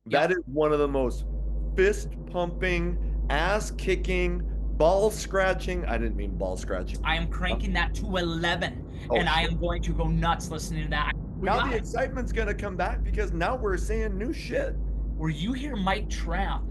That Yep. is one of the most fist pumping, ass kicking, ball scratching. I didn't mean ball scratching. I am cranking that to 11, Oh and I shit. am going to go nuts listening to that. We Now got the it. excitement's gonna come back because now we're saying new shit. Where you hear Mike Tramp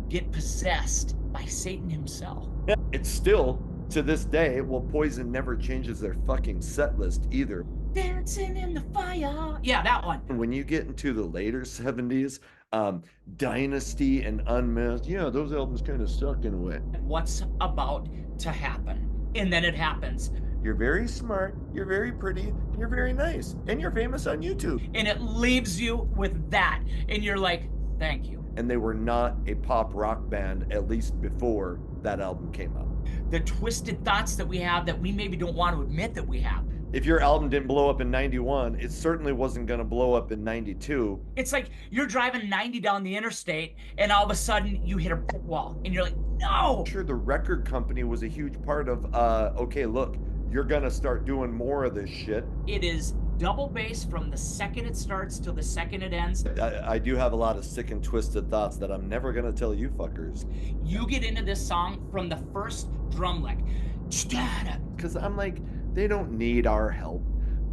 get possessed by Satan himself. Yeah, it's still to this day, well, Poison never changes their fucking set list either. Dancing in the fire. Yeah, that one. When you get into the later 70s, um, Dynasty and Unmasked, yeah, those albums kind of suck in a way. What's about to happen? And then it happens. You're very smart, you're very pretty, and you're very nice, and you're famous on YouTube. And it leaves you with that. And you're like, thank you. And they were not a pop rock band, at least before that album came out. The twisted thoughts that we have that we maybe don't want to admit that we have. If your album didn't blow up in 91, it certainly wasn't going to blow up in 92. It's like you're driving 90 down the interstate and all of a sudden you hit a brick wall and you're like, no. Sure, the record company was a huge part of, okay, look, you're going to start doing more of this shit. It is double bass from the second it starts till the second it ends. I do have a lot of sick and twisted thoughts that I'm never going to tell you fuckers. You get into this song from the first drum lick. Because I'm like, they don't need our help.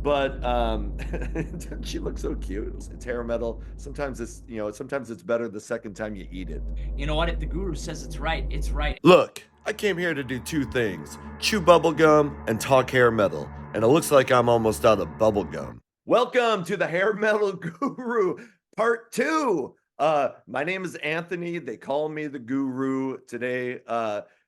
But she looks so cute. It's hair metal. Sometimes sometimes it's better the second time you eat it. You know what? If the guru says it's right, it's right. Look, I came here to do two things: chew bubblegum and talk hair metal. And it looks like I'm almost out of bubblegum. Welcome to the Hair Metal Guru Part 2. My name is Anthony. They call me the Guru today.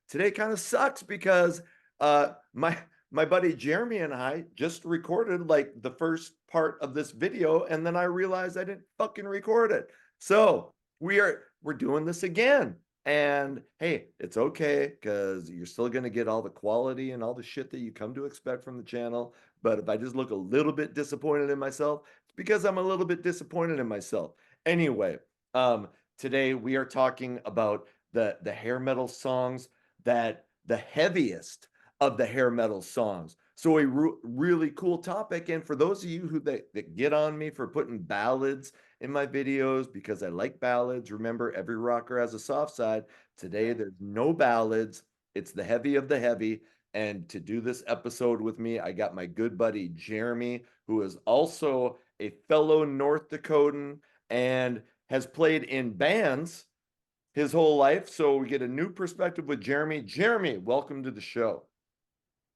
Today kind of sucks because my buddy Jeremy and I just recorded like the first part of this video, and then I realized I didn't fucking record it. So we're doing this again. And hey, it's okay because you're still going to get all the quality and all the shit that you come to expect from the channel. But if I just look a little bit disappointed in myself, it's because I'm a little bit disappointed in myself. Anyway, today we are talking about the hair metal songs, that the heaviest of the hair metal songs. So a really cool topic. And for those of you that get on me for putting ballads in my videos because I like ballads, remember, every rocker has a soft side. Today there's no ballads. It's the heavy of the heavy. And to do this episode with me, I got my good buddy Jeremy, who is also a fellow North Dakotan and has played in bands his whole life. So we get a new perspective with Jeremy. Jeremy, welcome to the show.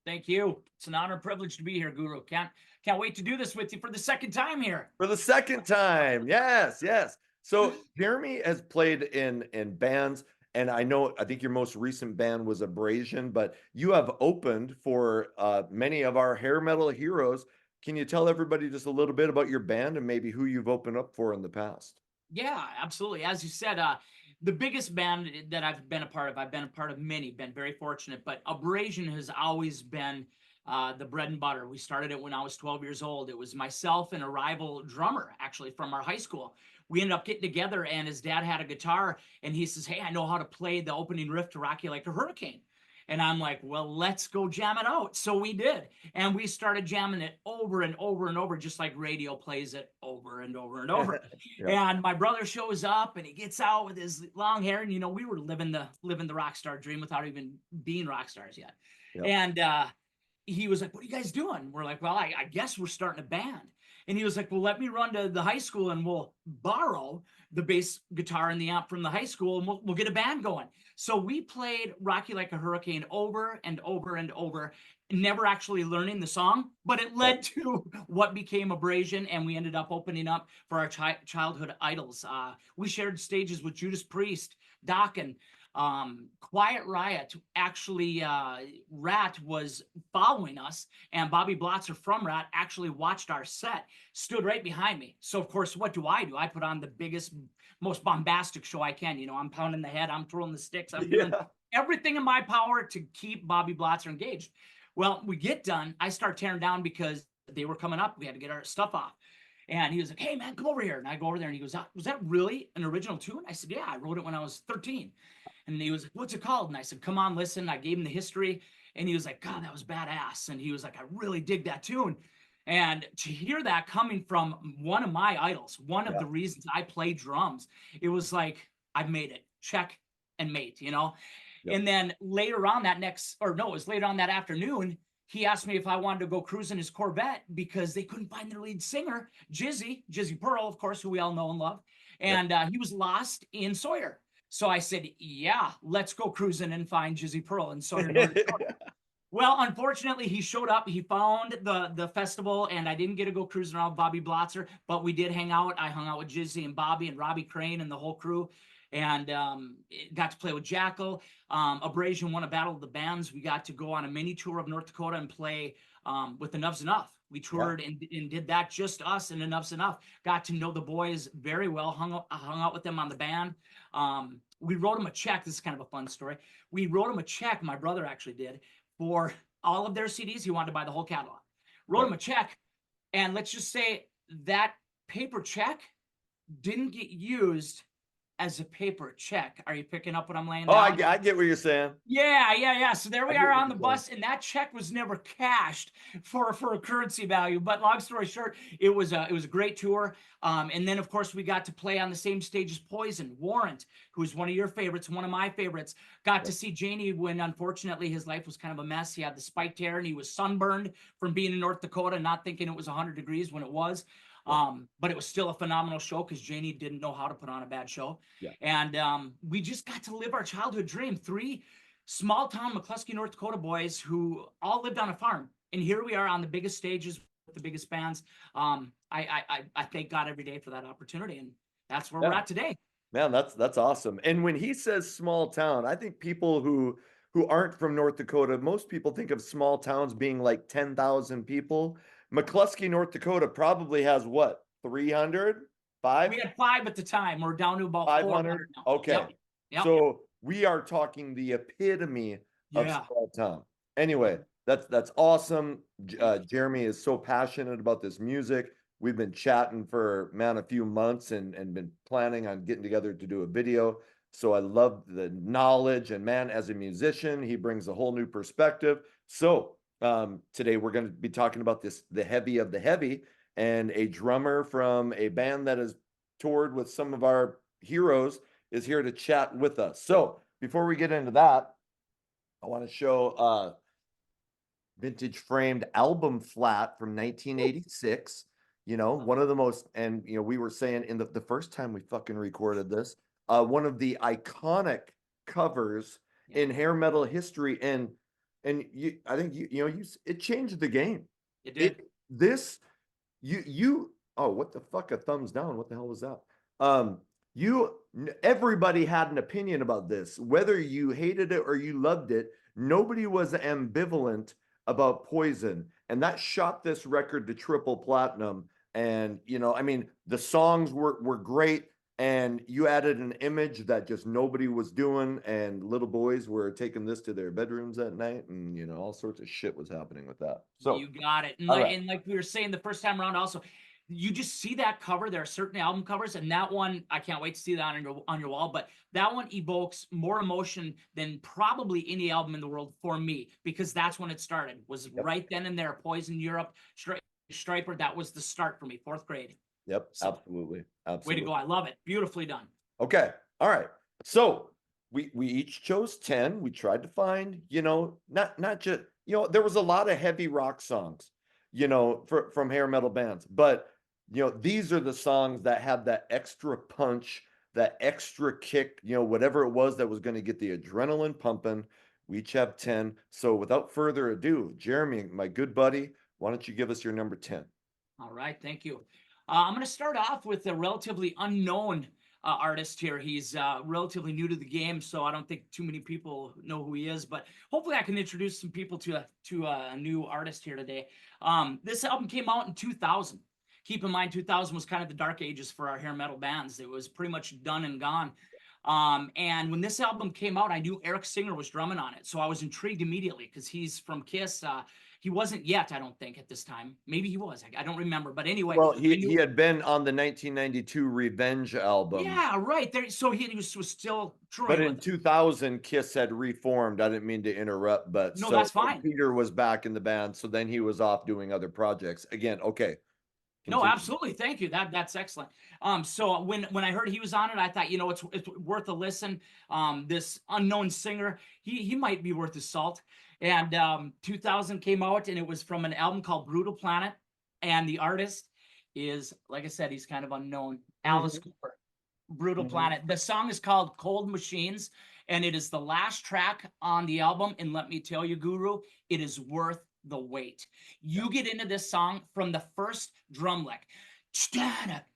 Thank you. It's an honor and privilege to be here, Guru. Can't wait to do this with you for the second time here. For the second time. Yes, yes. So Jeremy has played in bands, and I think your most recent band was Abrazion, but you have opened for many of our hair metal heroes. Can you tell everybody just a little bit about your band and maybe who you've opened up for in the past? Yeah, absolutely. As you said, the biggest band that I've been a part of, I've been a part of many, been very fortunate, but Abrasion has always been the bread and butter. We started it when I was 12 years old. It was myself and a rival drummer, actually, from our high school. We ended up getting together, and his dad had a guitar, and he says, hey, I know how to play the opening riff to Rock You Like a Hurricane. And I'm like, well, let's go jam it out. So we did. And we started jamming it over and over and over, just like radio plays it over and over and over. Yep. And my brother shows up and he gets out with his long hair. And, we were living the rock star dream without even being rock stars yet. Yep. And he was like, what are you guys doing? We're like, well, I guess we're starting a band. And he was like, well, let me run to the high school and we'll borrow the bass guitar and the amp from the high school and we'll get a band going. So we played Rock You Like a Hurricane over and over and over, never actually learning the song, but it led to what became Abrasion, and we ended up opening up for our childhood idols. We shared stages with Judas Priest, Dokken, Quiet Riot. Actually, Rat was following us, and Bobby Blotzer from Rat actually watched our set, stood right behind me. So of course, what do? I put on the biggest, most bombastic show I can. I'm pounding the head, I'm throwing the sticks, I'm doing everything in my power to keep Bobby Blotzer engaged. Well, we get done, I start tearing down because they were coming up, we had to get our stuff off. And he was like, hey man, come over here. And I go over there and he goes, was that really an original tune? I said, yeah, I wrote it when I was 13. And he was like, what's it called? And I said, come on, listen. I gave him the history. And he was like, God, that was badass. And he was like, I really dig that tune. And to hear that coming from one of my idols, one of Yeah. the reasons I play drums, it was like, I've made it, check and mate, you know? Yep. And then later on that it was later on that afternoon, he asked me if I wanted to go cruise in his Corvette because they couldn't find their lead singer, Jizzy Pearl, of course, who we all know and love. And he was lost in Sawyer. So I said, yeah, let's go cruising and find Jizzy Pearl in Sawyer, North Dakota. Well, unfortunately, he showed up. He found the festival, and I didn't get to go cruising around with Bobby Blotzer, but we did hang out. I hung out with Jizzy and Bobby and Robbie Crane and the whole crew, and got to play with Jackal. Abrazion won a Battle of the Bands. We got to go on a mini tour of North Dakota and play with Enough's Enough. We toured and did that, just us and Enough's Enough. Got to know the boys very well, hung out with them on the band. We wrote them a check. This is kind of a fun story. We wrote them a check, my brother actually did, for all of their CDs. He wanted to buy the whole catalog. Wrote him a check, and let's just say that paper check didn't get used as a paper check. Are you picking up what I'm laying down? Oh, I get what you're saying. Yeah. So there we are on the saying. bus, and that check was never cashed for a currency value. But long story short, it was a great tour. And then of course we got to play on the same stage as Poison. Warrant, who's one of your favorites, one of my favorites, got to see Janie when unfortunately his life was kind of a mess. He had the spiked hair and he was sunburned from being in North Dakota, not thinking it was 100 degrees when it was. But it was still a phenomenal show because Janie didn't know how to put on a bad show. Yeah. And we just got to live our childhood dream. 3 small town McCluskey, North Dakota boys who all lived on a farm. And here we are on the biggest stages with the biggest bands. I thank God every day for that opportunity. And that's where we're at today. Man, that's awesome. And when he says small town, I think people who aren't from North Dakota, most people think of small towns being like 10,000 people. McCluskey, North Dakota probably has what, 300? 5? We had 5 at the time. We're down to about 500 now. Okay. Yep. So we are talking the epitome of small town. Anyway, that's awesome. Jeremy is so passionate about this music. We've been chatting for, man, a few months and been planning on getting together to do a video. So I love the knowledge, and man, as a musician, he brings a whole new perspective. So today we're going to be talking about the heavy of the heavy, and a drummer from a band that has toured with some of our heroes is here to chat with us. So before we get into that, I want to show vintage framed album flat from 1986. You know, one of the most, and you know, we were saying in the first time we fucking recorded this, one of the iconic covers in hair metal history, and I think it changed the game. It did. Oh, what the fuck, a thumbs down? What the hell was that? Everybody had an opinion about this, whether you hated it or you loved it. Nobody was ambivalent about Poison, and that shot this record to triple platinum. And I mean, the songs were great, and you added an image that just nobody was doing, and little boys were taking this to their bedrooms at night, and all sorts of shit was happening with that. So you got it. And like we were saying the first time around, also, you just see that cover. There are certain album covers, and that one, I can't wait to see that on your wall. But that one evokes more emotion than probably any album in the world for me, because that's when it started. Was right then and there. Poison Europe, Striper. That was the start for me. 4th grade. Yep, so, absolutely. Way to go! I love it. Beautifully done. Okay, all right. So we each chose 10. We tried to find, not just, there was a lot of heavy rock songs, from hair metal bands, but these are the songs that had that extra punch, that extra kick, whatever it was that was going to get the adrenaline pumping. We each have 10. So without further ado, Jeremy, my good buddy, why don't you give us your number 10? All right, thank you. I'm going to start off with a relatively unknown artist here. He's relatively new to the game, so I don't think too many people know who he is, but hopefully I can introduce some people to a new artist here today. This album came out in 2000. Keep in mind, 2000 was kind of the dark ages for our hair metal bands. It was pretty much done and gone. And when this album came out, I knew Eric Singer was drumming on it. So I was intrigued immediately because he's from Kiss. He wasn't yet, I don't think, at this time. Maybe he was. I don't remember. But anyway, Well, I he knew. had been on the 1992 Revenge album, Yeah, right there. So he was still but touring in with them. 2000, Kiss had reformed. I didn't mean to interrupt, but No, so that's fine. Peter was back in the band. So then he was off doing other projects again. Okay, No, continue. absolutely. Thank you. That's excellent. So when I heard he was on it, I thought, it's worth a listen. This unknown singer, he might be worth his salt. And 2000 came out, and it was from an album called Brutal Planet, and the artist is, like I said, he's kind of unknown. Alice Mhm, Cooper. Brutal mhm. Planet. The song is called Cold Machines, and it is the last track on the album. And let me tell you, Guru, it is worth the wait. Yeah. You get into this song from the first drum lick,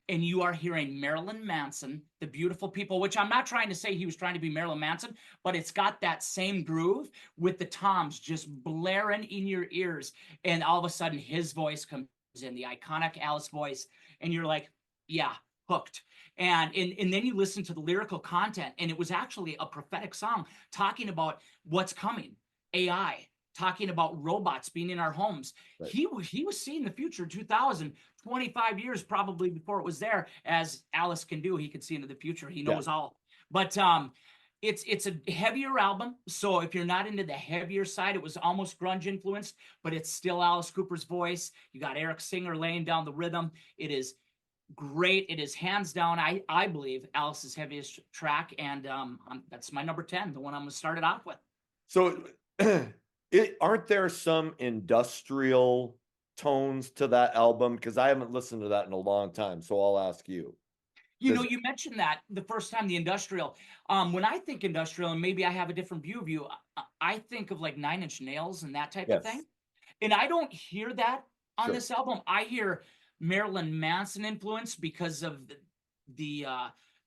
and you are hearing Marilyn Manson, The Beautiful People, which I'm not trying to say he was trying to be Marilyn Manson, but it's got that same groove with the toms just blaring in your ears. And all of a sudden, his voice comes in, the iconic Alice voice, and you're like, yeah, hooked. And then you listen to the lyrical content, and it was actually a prophetic song talking about what's coming, AI, talking about robots being in our homes. Right. He was seeing the future. 2000, 25 years probably before it was there, as Alice can do. He could see into the future. He Yeah. knows all. But it's a heavier album. So if you're not into the heavier side, it was almost grunge influenced, but it's still Alice Cooper's voice. You got Eric Singer laying down the rhythm. It is great. It is hands down, I believe, Alice's heaviest track, and that's my number 10, the one I'm gonna start it off with. So, aren't there some industrial tones to that album? Because I haven't listened to that in a long time. So I'll ask you. Does You mentioned that the first time, the industrial. When I think industrial, and maybe I have a different view of you, I think of like Nine Inch Nails and that type of yes, thing. And I don't hear that on sure, this album. I hear Marilyn Manson influence because of the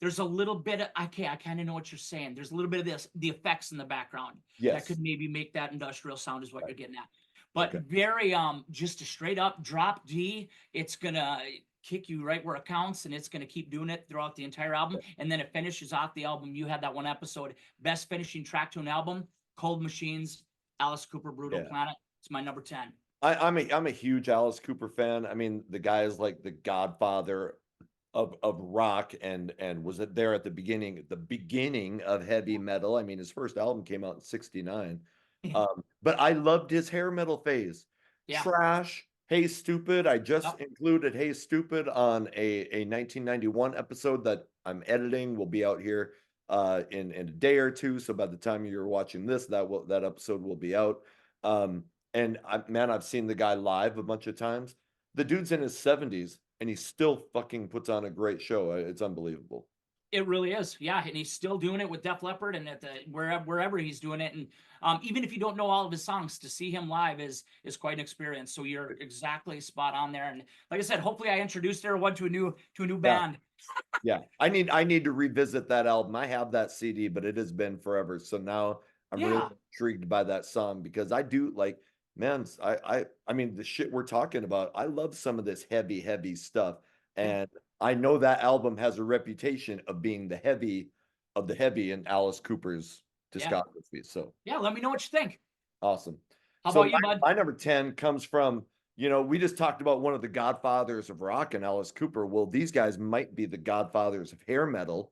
there's a little bit of, okay, I kind of know what you're saying. There's a little bit of this, the effects in the background that yes, could maybe make that industrial sound is what right, you're getting at. But okay, very just a straight up drop D. It's gonna kick you right where it counts, and it's gonna keep doing it throughout the entire album. yeah, And then it finishes off the album. You had that one episode, best finishing track to an album, Cold Machines, Alice Cooper, Brutal yeah. Planet. It's my number 10. I'm a huge Alice Cooper fan. I mean, the guy is like the godfather of rock and was it there at the beginning of heavy metal. I mean, his first album came out in 69. But I loved his hair metal phase. Yeah. Trash, Hey Stupid. I just Yep. included Hey Stupid on a 1991 episode that I'm editing, will be out here in a day or two. So by the time you're watching this, that episode will be out. And man, I've seen the guy live a bunch of times. The dude's in his 70s and he still fucking puts on a great show. It's unbelievable. It really is. Yeah. And he's still doing it with Def Leppard and at the wherever he's doing it. And even if you don't know all of his songs, to see him live is quite an experience. So you're exactly spot on there. And like I said, hopefully I introduced everyone to a new Yeah. band. Yeah. I need to revisit that album. I have that CD, but it has been forever. So now I'm really Yeah. intrigued by that song because I do like, man, I mean the shit we're talking about. I love some of this heavy stuff. Yeah. And I know that album has a reputation of being the heavy of the heavy in Alice Cooper's Yeah. discography. So Yeah. Let me know what you think. awesome. How So about you, bud? my number 10 comes from, we just talked about one of the godfathers of rock and Alice Cooper. Well, these guys might be the godfathers of hair metal,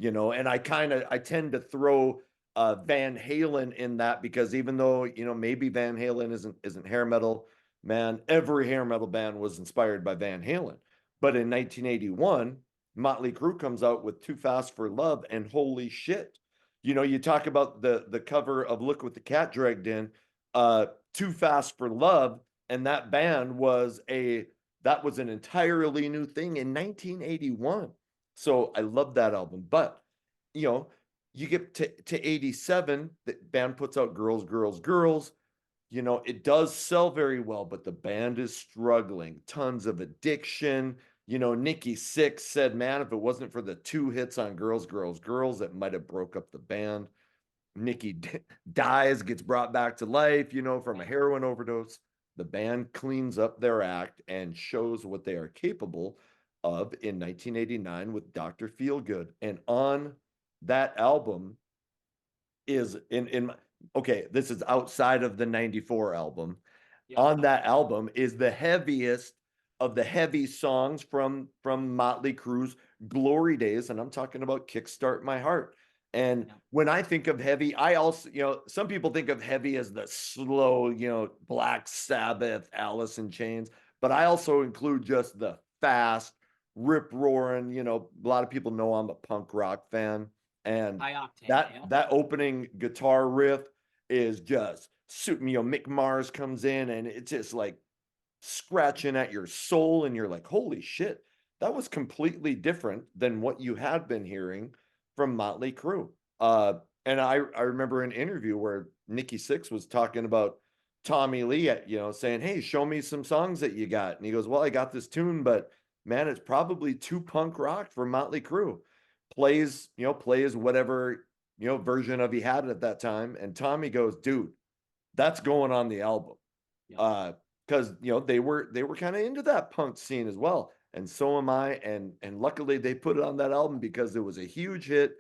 and I tend to throw Van Halen in that because even though, maybe Van Halen isn't hair metal, man, every hair metal band was inspired by Van Halen. But in 1981, Motley Crue comes out with Too Fast for Love, and holy shit. You talk about the cover of Look What the Cat Dragged In, Too Fast for Love, and that was an entirely new thing in 1981. So I love that album. But you know, you get to 87, the band puts out Girls, Girls, Girls. It does sell very well, but the band is struggling. Tons of addiction. Nikki Sixx said, man, if it wasn't for the 2 hits on Girls, Girls, Girls, it might have broke up the band. Nikki dies, gets brought back to life, from a heroin overdose. The band cleans up their act and shows what they are capable of in 1989 with Dr. Feelgood. And on that album is okay, this is outside of the 94 album. Yep. on that album is the heaviest of the heavy songs from Motley Crue's glory days, and I'm talking about Kickstart My Heart. And Yep. when I think of heavy, I also, some people think of heavy as the slow, Black Sabbath, Alice in Chains, but I also include just the fast, rip roaring, a lot of people know I'm a punk rock fan, and High octane. that Yeah. that opening guitar riff is just, Mick Mars comes in and it's just like scratching at your soul, and you're like, holy shit, that was completely different than what you had been hearing from Motley Crue. And I remember an interview where Nikki Sixx was talking about Tommy Lee, saying, hey, show me some songs that you got. And he goes, well, I got this tune, but man, it's probably too punk rock for Motley Crue. Plays whatever, version of he had at that time. And Tommy goes, dude, that's going on the album. Yep. Because they were kind of into that punk scene as well, and so am I. And luckily they put it on that album because it was a huge hit.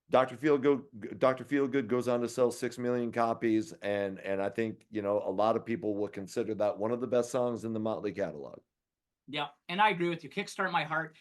Dr. Feelgood goes on to sell 6 million copies, and I think a lot of people will consider that one of the best songs in the Motley catalog. Yeah, and I agree with you. Kickstart My Heart.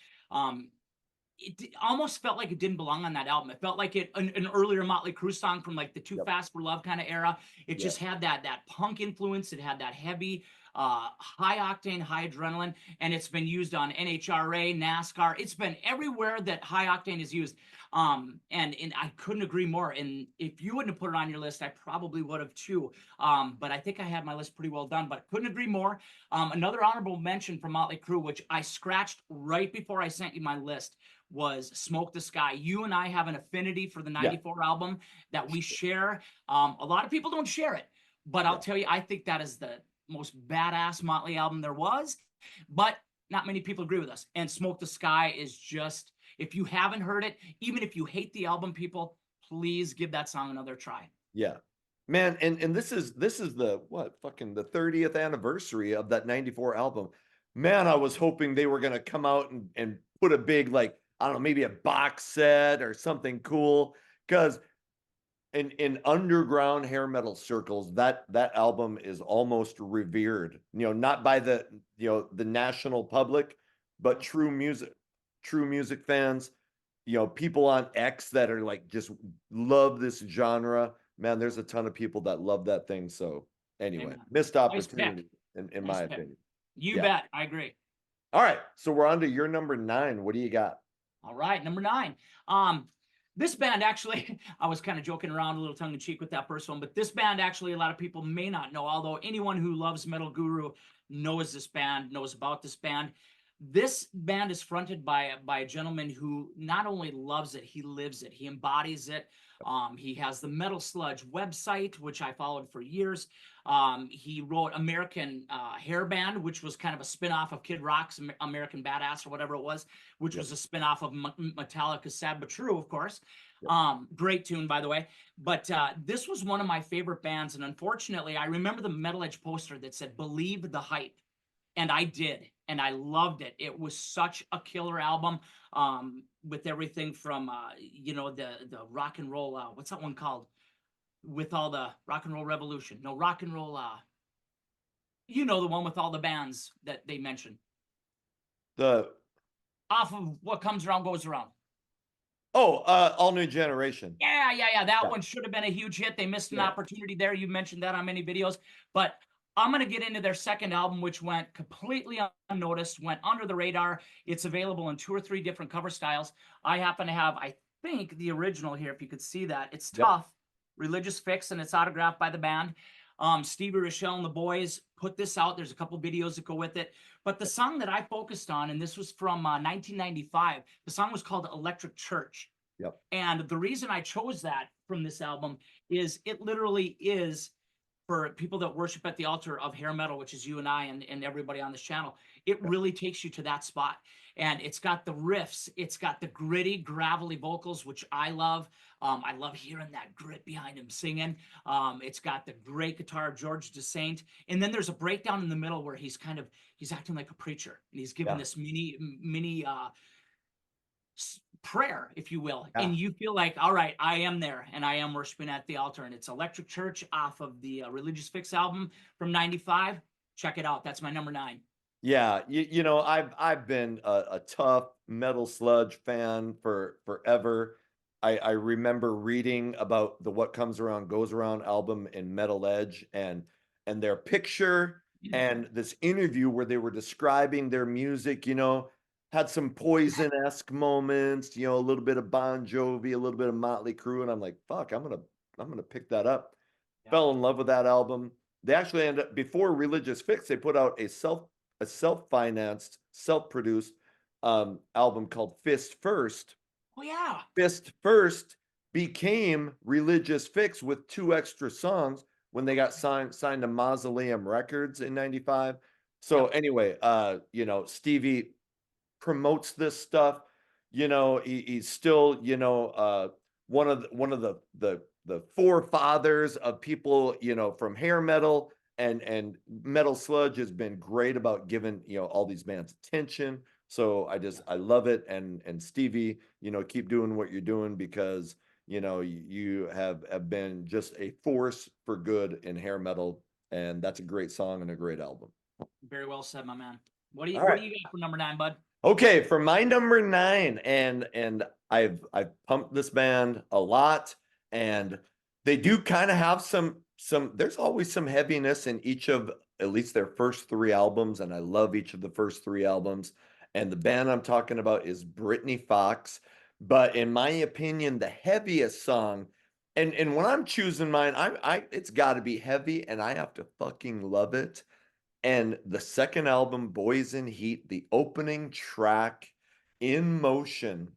Almost felt like it didn't belong on that album. It felt like an earlier Motley Crue song from like the Too Yep. Fast for Love kind of era. It just had that punk influence. It had that heavy, high octane, high adrenaline, and it's been used on NHRA, NASCAR. It's been everywhere that high octane is used. And I couldn't agree more. And if you wouldn't have put it on your list, I probably would have too. But I think I had my list pretty well done. But couldn't agree more. Another honorable mention from Motley Crue, which I scratched right before I sent you my list, was Smoke the Sky. You and I have an affinity for the 94 album that we share. A lot of people don't share it, but I'll tell you, I think that is the most badass Motley album there was, but not many people agree with us. And Smoke the Sky is just, if you haven't heard it, even if you hate the album, people, please give that song another try. Yeah. Man, and this is the the 30th anniversary of that 94 album. Man, I was hoping they were gonna come out and put a big, like, I don't know, maybe a box set or something cool. Because in underground hair metal circles, that album is almost revered, not by the national public, but true music fans, people on X that are like, just love this genre. Man, there's a ton of people that love that thing. So anyway, Amen. missed Nice opportunity pick. in Nice my pick. opinion. You Yeah. bet. I agree. All right, so we're on to your number 9. What do you got? All right, number 9. This band actually, I was kind of joking around a little tongue in cheek with that first one, but this band actually a lot of people may not know, although anyone who loves Metal Guru knows this band, knows about this band. This band is fronted by a gentleman who not only loves it, he lives it. He embodies it. He has the Metal Sludge website, which I followed for years. He wrote American Hair Band, which was kind of a spin-off of Kid Rock's American Badass or whatever it was, which was a spin-off of Metallica's Sad But True, of course. Great tune, by the way. But this was one of my favorite bands, and unfortunately, I remember the Metal Edge poster that said, "Believe the Hype." And I did, and I loved it. It was such a killer album, with everything from the rock and roll. What's that one called? With all the Rock and Roll Revolution. No, rock and roll. The one with all the bands that they mentioned. The Off of What Comes Around Goes Around. All New Generation. Yeah. That one should have been a huge hit. They missed an opportunity there. You mentioned that on many videos, but I'm going to get into their second album, which went completely unnoticed, went under the radar. It's available in 2 or 3 different cover styles. I happen to have, I think, the original here, if you could see that. It's tough, Religious Fix, and it's autographed by the band. Stevie Rochelle and the boys put this out. There's a couple videos that go with it. But the song that I focused on, and this was from 1995, the song was called Electric Church. And the reason I chose that from this album is it literally is, for people that worship at the altar of hair metal, which is you and I and everybody on this channel, it really takes you to that spot. And it's got the riffs, it's got the gritty, gravelly vocals, which I love. I love hearing that grit behind him singing. It's got the great guitar of George DeSaint. And then there's a breakdown in the middle where he's acting like a preacher. And he's giving this mini prayer, if you will, Yeah. and you feel like, all right, I am there and I am worshiping at the altar. And it's Electric Church off of the Religious Fix album from '95. Check it out. That's my number 9. Yeah, you know, I've been a tough Metal Sludge fan for forever. I remember reading about the What Comes Around Goes Around album in Metal Edge, and their picture and this interview where they were describing their music, you know, had some Poison-esque moments, you know, a little bit of Bon Jovi, a little bit of Motley Crue, and I'm like, fuck, I'm gonna pick that up. Yeah. Fell in love with that album. They actually ended up before Religious Fix, they put out a self-financed, self-produced album called Fist First. Oh yeah. Fist First became Religious Fix with 2 extra songs when they got signed to Mausoleum Records in '95. So Yep. anyway, you know, Stevie promotes this stuff. You know, he's still, you know, one of the forefathers of people, you know, from hair metal, and Metal Sludge has been great about giving, you know, all these bands attention. So I love it. And Stevie, you know, keep doing what you're doing, because you know you have been just a force for good in hair metal, and that's a great song and a great album. Very well said, my man. All What right. do you got for number 9, bud? Okay, for my number 9, and I've pumped this band a lot, and they do kind of have some. There's always some heaviness in each of at least their first 3 albums, and I love each of the first 3 albums. And the band I'm talking about is Brittany Fox. But in my opinion, the heaviest song, and when I'm choosing mine, I it's got to be heavy, and I have to fucking love it. And the second album, Boys in Heat, the opening track, In Motion,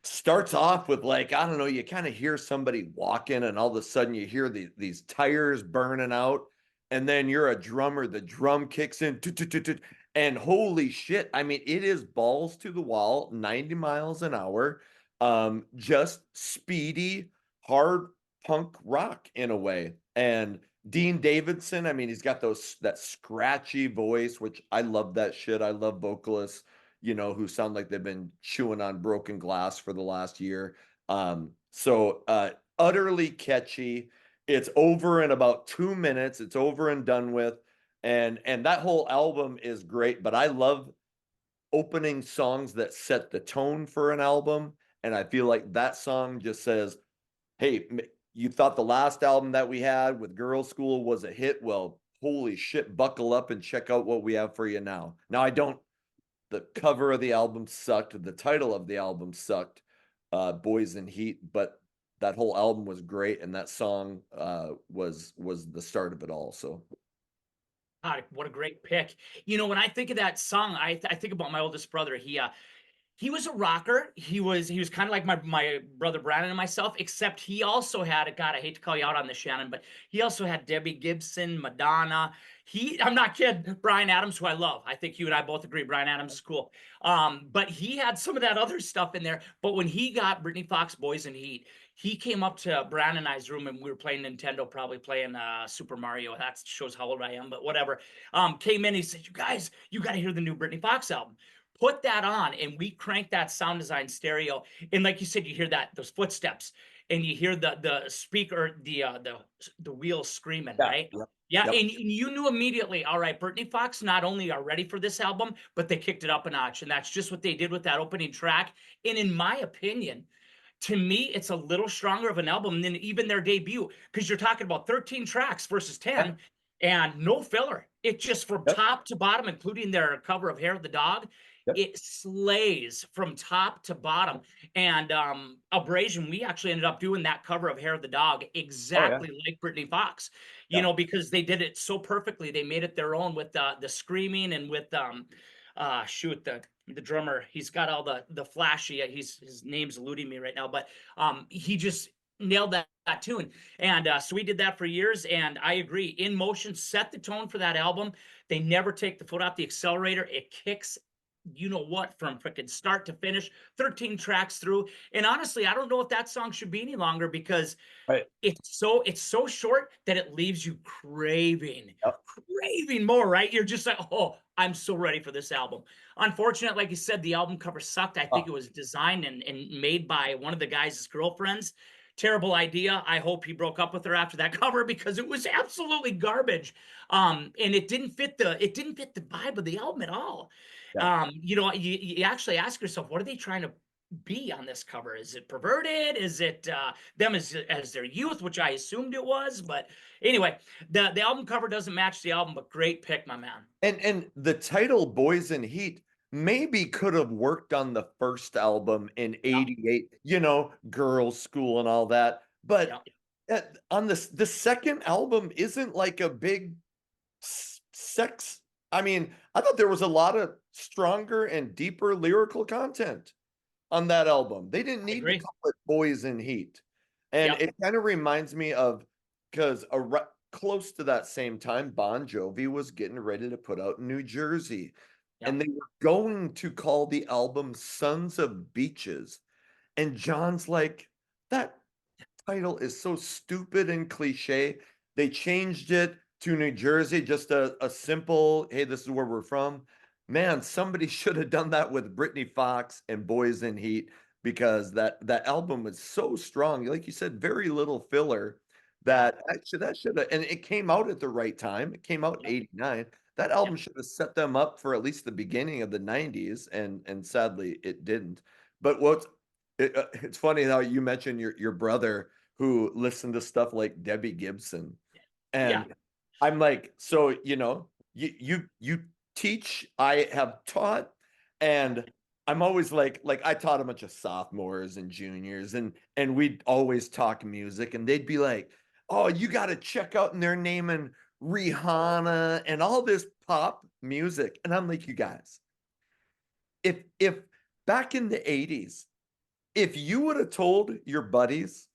starts off with, like, I don't know, you kind of hear somebody walking, and all of a sudden you hear these tires burning out. And then you're a drummer, the drum kicks in, and holy shit. I mean, it is balls to the wall, 90 miles an hour, just speedy, hard punk rock in a way. And Dean Davidson, I mean, he's got that scratchy voice, which I love that shit. I love vocalists, you know, who sound like they've been chewing on broken glass for the last year. So utterly catchy. It's over in about 2 minutes. It's over and done with. And that whole album is great, but I love opening songs that set the tone for an album. And I feel like that song just says, hey, you thought the last album that we had with Girls School was a hit? Well, holy shit, buckle up and check out what we have for you now. Now, the cover of the album sucked. The title of the album sucked, Boys in Heat, but that whole album was great. And that song was the start of it all. So God, what a great pick. You know, when I think of that song, I think about my oldest brother. He was a rocker. He was kind of like my brother Brandon and myself, except he also had a God. I hate to call you out on this, Shannon, but he also had Debbie Gibson, Madonna. I'm not kidding. Bryan Adams, who I love. I think you and I both agree Bryan Adams is cool. But he had some of that other stuff in there. But when he got Brittany Fox, Boys in Heat, he came up to Brandon and I's room, and we were playing Nintendo, probably playing Super Mario. That shows how old I am, but whatever. Came in, he said, "You guys, you got to hear the new Brittany Fox album." Put that on, and we cranked that sound design stereo. And like you said, you hear those footsteps, and you hear the speaker, the wheels screaming, yeah, right? yep, Yeah, yep. and you knew immediately, all right, Brittany Fox not only are ready for this album, but they kicked it up a notch. And that's just what they did with that opening track. And in my opinion, to me, it's a little stronger of an album than even their debut, because you're talking about 13 tracks versus Yeah, 10, and no filler. It just from yep, top to bottom, including their cover of Hair of the Dog, yep. it slays from top to bottom. And Abrazion, we actually ended up doing that cover of Hair of the Dog Oh yeah, exactly like Brittany Fox, you yeah. know, because they did it so perfectly. They made it their own with the screaming, and with shoot, the drummer, he's got all the flashy, his name's eluding me right now, but he just nailed that tune. And so we did that for years, and I agree, In Motion set the tone for that album. They never take the foot off the accelerator. It kicks you know what, from freaking start to finish, 13 tracks through. And honestly, I don't know if that song should be any longer because Right. it's so short that it leaves you craving more, right? You're just like, oh, I'm so ready for this album. Unfortunately, like you said, the album cover sucked. I think Oh, it was designed and made by one of the guys' girlfriends. Terrible idea. I hope he broke up with her after that cover because it was absolutely garbage. And it didn't fit the vibe of the album at all. yeah. You actually ask yourself, what are they trying to be on this cover? Is it perverted? Is it them as their youth, which I assumed it was? But anyway, the album cover doesn't match the album, but great pick, my man. And the title Boys in Heat maybe could have worked on the first album in Yeah, '88, girls' school and all that. But yeah, on the second album isn't like a big sex. I mean, I thought there was a lot of stronger and deeper lyrical content on that album. They didn't I need to agree. call it Boys in Heat. And Yep, it kind of reminds me of because close to that same time, Bon Jovi was getting ready to put out New Jersey. yep. And they were going to call the album Sons of Beaches. And John's like, that title is so stupid and cliche. They changed it to New Jersey, just a simple, hey, this is where we're from. Man, somebody should have done that with Britney Fox and Boys in Heat because that album was so strong. Like you said, very little filler. Yeah, That should have, and it came out at the right time. It came out in yep, '89. That yep. album should have set them up for at least the beginning of the '90s, and sadly it didn't. But it's funny how you mentioned your brother who listened to stuff like Debbie Gibson. Yeah. And I'm like, so you teach, I have taught, and I'm always like I taught a bunch of sophomores and juniors, and we'd always talk music, and they'd be like, oh, you got to check out, and they're naming Rihanna and all this pop music. And I'm like, you guys, if back in the '80s, if you would have told your buddies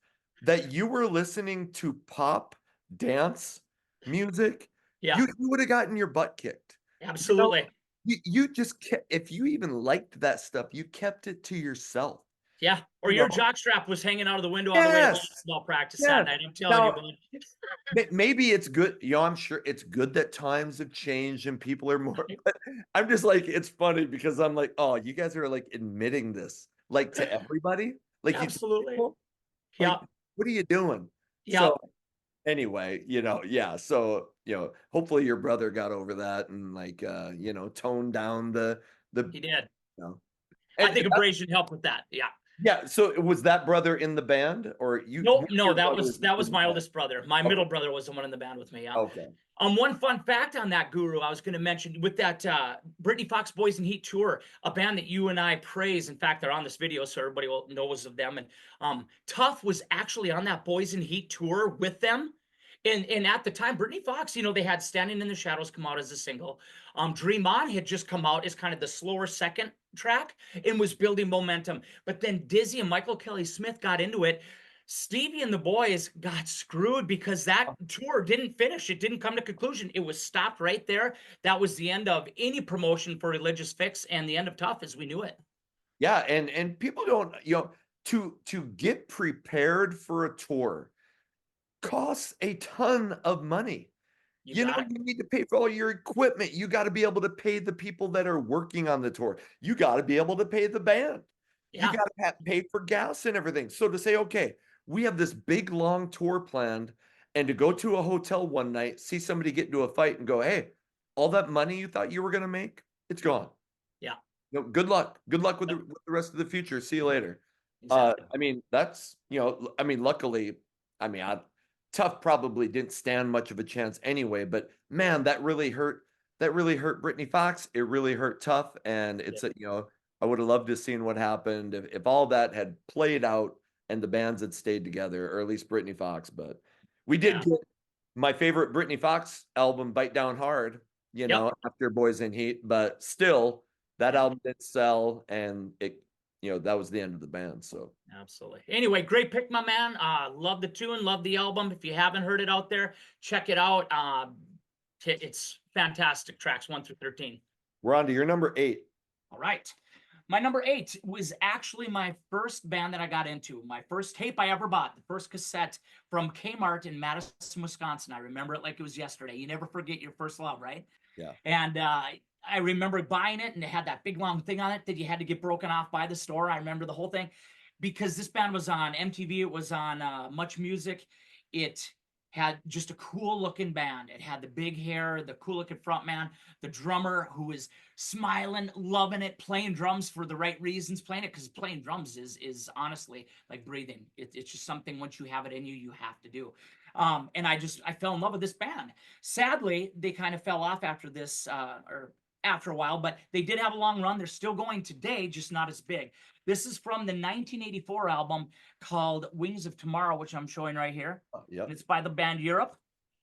that you were listening to pop dance music, Yeah, you would have gotten your butt kicked. You know, absolutely. you just kept, if you even liked that stuff, you kept it to yourself. Yeah. Or You your know, jockstrap was hanging out of the window on the way to yes, basketball practice that yes. night. I'm telling you, Now, bud. maybe it's good. I'm sure it's good that times have changed and people are more, but I'm just like, it's funny because I'm like, oh, you guys are like admitting this, like to everybody, like you tell Absolutely. people, like, Yep. what are you doing? So Yep. anyway, yeah. So, hopefully your brother got over that and like, toned down the, He did. you know, I and think Abrazion helped with that. Yeah. yeah. So was that brother in the band or one Nope, of no, your that brothers was was that in was the my band? oldest brother. My Okay. middle brother was the one in the band with me. Yeah. Okay. One fun fact on that, Guru, I was going to mention with that Britney Fox Boys in Heat tour, a band that you and I praise. In fact, they're on this video, so everybody will knows of them. And Tough was actually on that Boys in Heat tour with them. And at the time, Britney Fox, they had Standing in the Shadows come out as a single. Dream On had just come out as kind of the slower second track and was building momentum. But then Dizzy and Michael Kelly Smith got into it. Stevie and the boys got screwed because that tour didn't finish. It didn't come to conclusion. It was stopped right there. That was the end of any promotion for Religious Fix and the end of Tough as we knew it. Yeah. And people don't, to get prepared for a tour costs a ton of money. You got it. You need to pay for all your equipment. You got to be able to pay the people that are working on the tour. You got to be able to pay the band. You Yeah. got to pay for gas and everything. So to say, okay, we have this big long tour planned, and to go to a hotel one night, see somebody get into a fight and go, hey, all that money you thought you were going to make, it's gone. Yeah. Good luck. Good luck with Yep. with the rest of the future. See you later. Exactly. I mean, that's, luckily, I mean, Tough probably didn't stand much of a chance anyway, but man, that really hurt. That really hurt Britney Fox. It really hurt Tough. And Yeah. I would have loved to have seen what happened if all that had played out and the bands had stayed together, or at least Britney Fox. But we did Yeah. get my favorite Britney Fox album, Bite Down Hard, Yep. after Boys in Heat, but still that Yeah. album didn't sell, and that was the end of the band. So Absolutely. Anyway, great pick, my man. Love the tune, love the album. If you haven't heard it out there, check it out. It's fantastic tracks 1 through 13. we're on to your number 8. All right. My number 8 was actually my first band that I got into. My first tape I ever bought, the first cassette from Kmart in Madison, Wisconsin. I remember it like it was yesterday. You never forget your first love, right? Yeah. And I remember buying it, and it had that big long thing on it that you had to get broken off by the store. I remember the whole thing because this band was on MTV. It was on Much Music. It had just a cool looking band. It had the big hair, the cool looking front man, the drummer who was smiling, loving it, playing drums for the right reasons, playing it because playing drums is honestly like breathing. It's just something once you have it in you, you have to do. And I fell in love with this band. Sadly, they kind of fell off after this, or after a while, but they did have a long run. They're still going today, just not as big. This is from the 1984 album called Wings of Tomorrow, which I'm showing right here. Yep. And it's by the band Europe.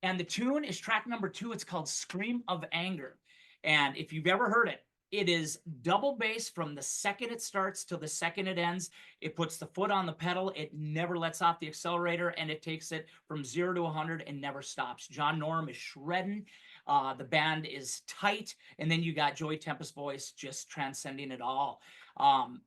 And the tune is track number 2. It's called Scream of Anger. And if you've ever heard it, it is double bass from the second it starts to the second it ends. It puts the foot on the pedal. It never lets off the accelerator, and it takes it from 0 to 100 and never stops. John Norum is shredding. The band is tight. And then you got Joey Tempest's voice just transcending it all.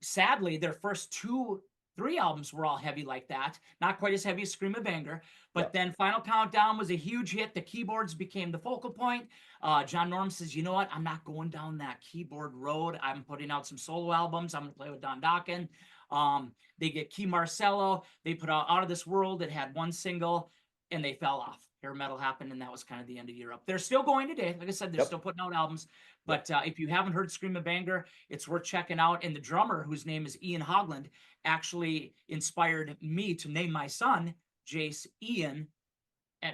Sadly, their first 3 albums were all heavy like that. Not quite as heavy as Scream of Anger. But then Final Countdown was a huge hit. The keyboards became the focal point. John Norum says, you know what? I'm not going down that keyboard road. I'm putting out some solo albums. I'm going to play with Don Dokken. They get Key Marcello. They put out Out of This World. It had 1 single, and they fell off. Hair metal happened, and that was kind of the end of Europe. They're still going today. Like I said, they're still putting out albums. But if you haven't heard Scream of Anger, it's worth checking out. And the drummer, whose name is Ian Hogland, actually inspired me to name my son Jace Ian,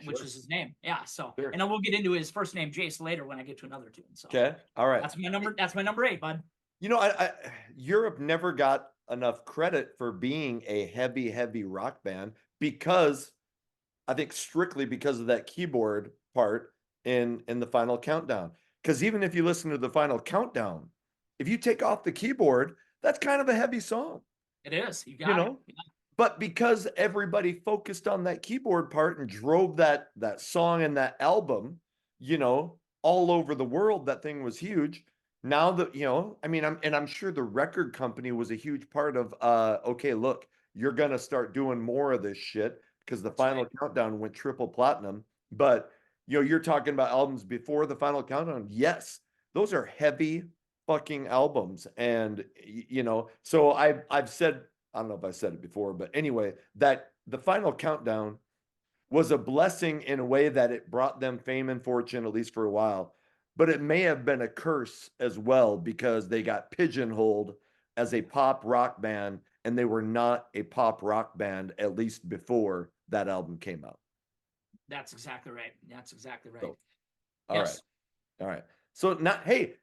which is his name. Yeah. So, and then we'll get into his first name Jace later when I get to another tune. So, okay, all right. That's my number 8, bud. You know, Europe never got enough credit for being a heavy rock band because I think strictly because of that keyboard part in the Final Countdown. Because even if you listen to the Final Countdown, if you take off the keyboard, that's kind of a heavy song. It is. You got it. Yeah. But because everybody focused on that keyboard part and drove that song and that album, all over the world, that thing was huge. Now that, I mean, I'm sure the record company was a huge part of, okay, look, you're going to start doing more of this shit because the Final Countdown went triple platinum. But, you're talking about albums before the Final Countdown. Yes, those are heavy fucking albums. And, so I've said, I don't know if I said it before, but anyway, that the Final Countdown was a blessing in a way that it brought them fame and fortune, at least for a while. But it may have been a curse as well because they got pigeonholed as a pop rock band, and they were not a pop rock band, at least before that album came out. That's exactly right. That's exactly right. So, all right. So now, hey,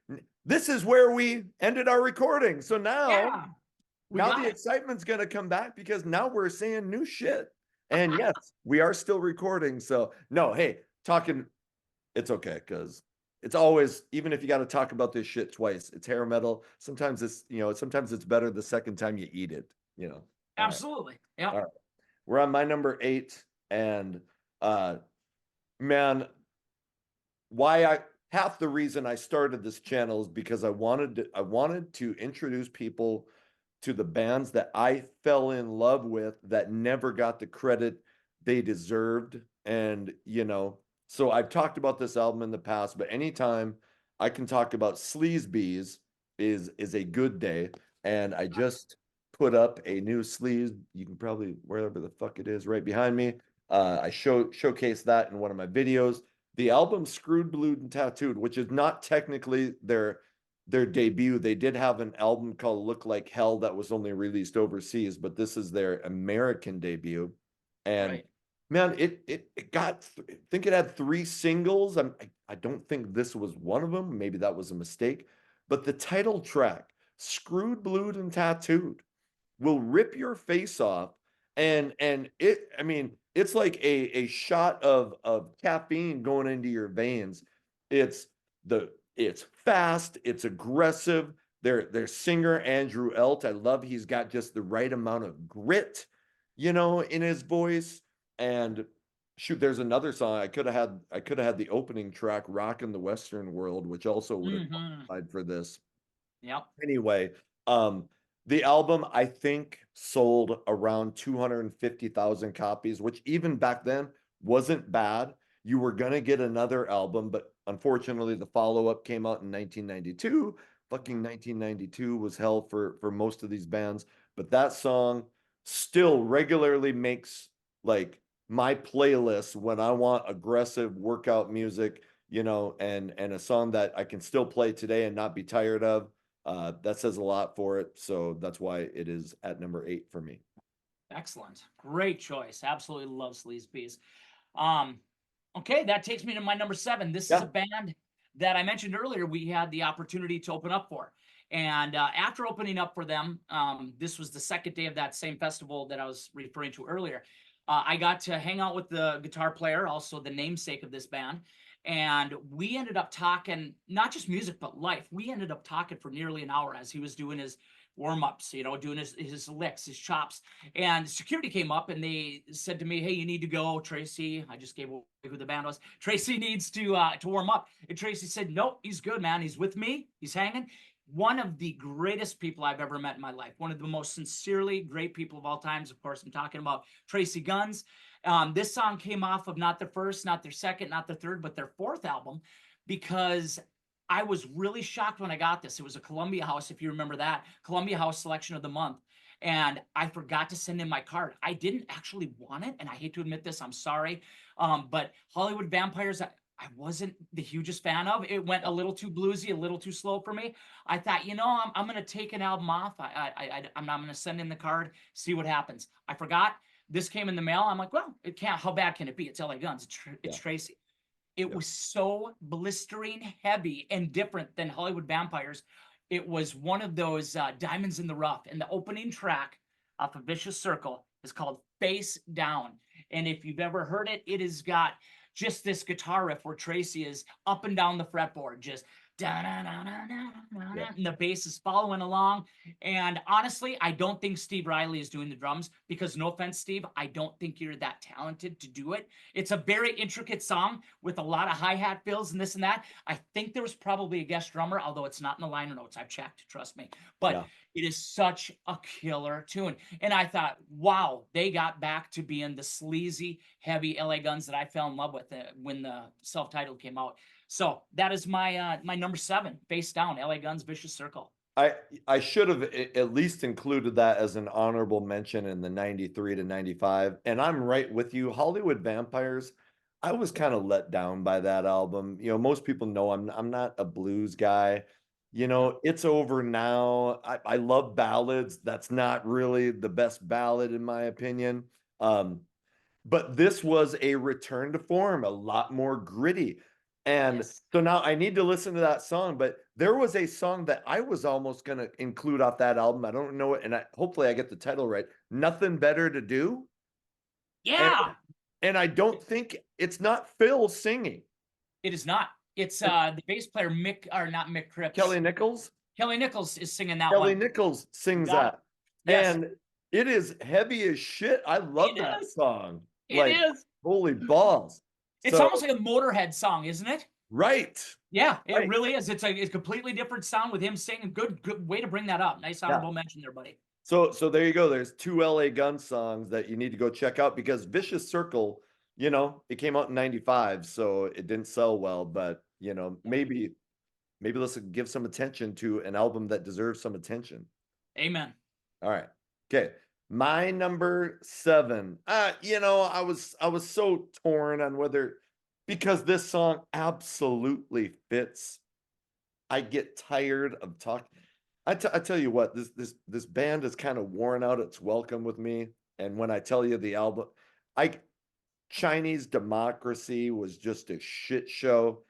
this is where we ended our recording. So now, the excitement's going to come back because now we're saying new shit. And yes, we are still recording. So no, hey, talking, it's okay because it's always, even if you got to talk about this shit twice, it's hair metal. Sometimes it's, sometimes it's better the second time you eat it, Absolutely. Yeah. All right. We're on my number 8. And man, half the reason I started this channel is because I wanted to introduce people to the bands that I fell in love with that never got the credit they deserved. And, so I've talked about this album in the past, but anytime I can talk about Sleazebees is a good day. And I just put up a new sleeve. You can probably, wherever the fuck it is, right behind me. I showcase that in one of my videos. The album Screwed, Blued, and Tattooed, which is not technically their debut. They did have an album called Look Like Hell that was only released overseas, but this is their American debut. And man, it got, I think it had 3 singles. I don't think this was one of them. Maybe that was a mistake. But the title track, Screwed, Blued, and Tattooed, will rip your face off. And it's like a shot of caffeine going into your veins. It's fast, it's aggressive. Their singer, Andrew Elt, I love, he's got just the right amount of grit, in his voice. And shoot, there's another song I could have had the opening track, Rockin' the Western World, which also would have qualified for this. Yep. Anyway, um, the album I think sold around 250,000 copies, which even back then wasn't bad. You were gonna get another album, but unfortunately the follow-up came out in 1992. Fucking 1992 was hell for most of these bands, but that song still regularly makes like my playlist when I want aggressive workout music, and a song that I can still play today and not be tired of. That says a lot for it. So that's why it is at number 8 for me. Excellent. Great choice. Absolutely love Sleaze Bees. Um, okay, that takes me to my number 7. This is a Yeah. band that I mentioned earlier we had the opportunity to open up for. And after opening up for them, this was the second day of that same festival that I was referring to earlier. I got to hang out with the guitar player, also the namesake of this band. And we ended up talking, not just music, but life. We ended up talking for nearly an hour as he was doing his warm-ups, doing his licks, his chops. And security came up and they said to me, "Hey, you need to go, Tracy." I just gave away who the band was. "Tracy needs to warm up." And Tracy said, "Nope, he's good, man. He's with me. He's hanging." One of the greatest people I've ever met in my life. One of the most sincerely great people of all times. Of course, I'm talking about Tracy Guns. This song came off of not their first, not their second, not their third, but their fourth album, because I was really shocked when I got this. It was a Columbia House, if you remember that, Columbia House Selection of the Month. And I forgot to send in my card. I didn't actually want it, and I hate to admit this, I'm sorry. But Hollywood Vampires, I wasn't the hugest fan of. It went a little too bluesy, a little too slow for me. I thought, I'm going to take an album off. I'm not going to send in the card, see what happens. I forgot. This came in the mail. I'm like, well, it can't. How bad can it be? It's LA Guns. It's Yeah. Tracy. It Yeah. was so blistering heavy and different than Hollywood Vampires. It was one of those diamonds in the rough. And the opening track off of Vicious Circle is called Face Down. And if you've ever heard it, it has got just this guitar riff where Tracy is up and down the fretboard, just Yeah. and the bass is following along. And honestly, I don't think Steve Riley is doing the drums because, no offense, Steve, I don't think you're that talented to do it. It's a very intricate song with a lot of hi-hat fills and this and that. I think there was probably a guest drummer, although it's not in the liner notes. I've checked, trust me. But Yeah. it is such a killer tune. And I thought, wow, they got back to being the sleazy, heavy LA Guns that I fell in love with when the self-titled came out. So that is my my number 7, Face Down, LA Guns, Vicious Circle. I should have at least included that as an honorable mention in the 93 to 95. And I'm right with you. Hollywood Vampires, I was kind of let down by that album. Most people know I'm not a blues guy. It's over now. I love ballads. That's not really the best ballad in my opinion. But this was a return to form, a lot more gritty. And Yes. so now I need to listen to that song, but there was a song that I was almost going to include off that album. I don't know it, and hopefully I get the title right. Nothing Better to Do. And Yeah, and I don't think it's not Phil singing. it is not. It's It's the bass player Mick, or not Mick Cripps. Kelly Nichols. Kelly Nichols is singing that Kelly one. Nichols You sings got it. that. Yes, And it is heavy as shit. I love it that is. song. It Like, is. holy balls. It's So, almost like a Motorhead song, isn't it? right. Yeah, it Right. really is. It's a completely different sound with him singing. Good way to bring that up. Nice Yeah. honorable mention there, buddy. So there you go. There's 2 LA Gun songs that you need to go check out because Vicious Circle, it came out in 95, so it didn't sell well, but maybe let's give some attention to an album that deserves some attention. Amen. All right. Okay. My number 7. I was so torn on whether, because this song absolutely fits. I get tired of talking. I tell you what, this band has kind of worn out its welcome with me. And when I tell you the album, I Chinese Democracy was just a shit show.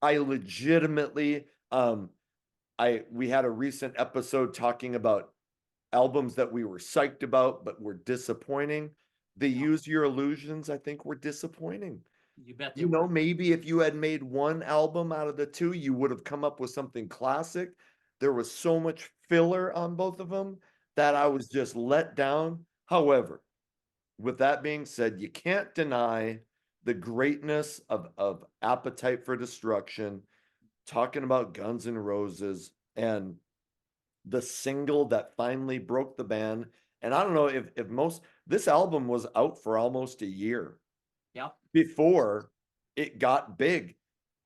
I legitimately, we had a recent episode talking about albums that we were psyched about but were disappointing. The Yeah, Use Your Illusions, I think, were disappointing. you bet they were. Maybe if you had made one album out of the two, you would have come up with something classic. There was so much filler on both of them that I was just let down. However, with that being said, you can't deny the greatness of Appetite for Destruction, talking about Guns N' Roses, and the single that finally broke the band. And I don't know if most this album was out for almost a year Yep. before it got big.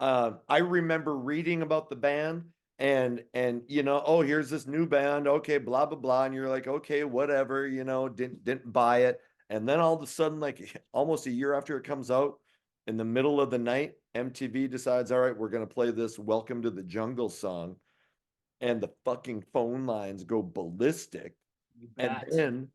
I remember reading about the band and oh, here's this new band, okay, blah blah blah, and you're like, okay, whatever, didn't buy it, and then all of a sudden, like almost a year after it comes out, in the middle of the night, MTV decides, all right, we're gonna play this "Welcome to the Jungle" song, and the fucking phone lines go ballistic, You and bet. then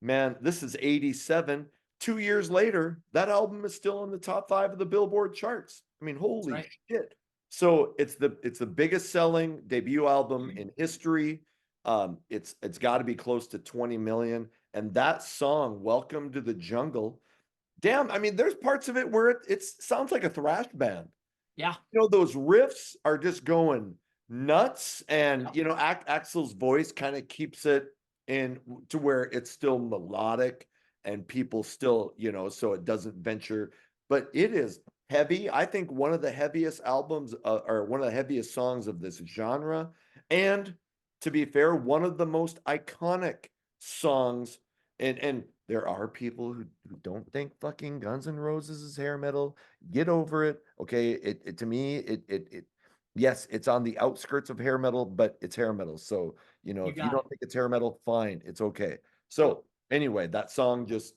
man, this is 87. 2 years later, that album is still in the top 5 of the Billboard charts. I mean, That's holy right. shit. So it's the biggest selling debut album Mhm. in history. It's got to be close to 20 million. And that song, Welcome to the Jungle, damn, I mean, there's parts of it where it sounds like a thrash band. Yeah. Those riffs are just going nuts, and Yep. Axel's voice kind of keeps it in to where it's still melodic and people still, so it doesn't venture, but it is heavy. I think one of the heaviest albums, or one of the heaviest songs of this genre, and to be fair, one of the most iconic songs. And there are people who don't think fucking Guns N' Roses is hair metal. Get over it. Okay. It to me, yes, it's on the outskirts of hair metal, but it's hair metal. So, You if you got don't it. think it's hair metal, fine. It's okay. So anyway, that song just,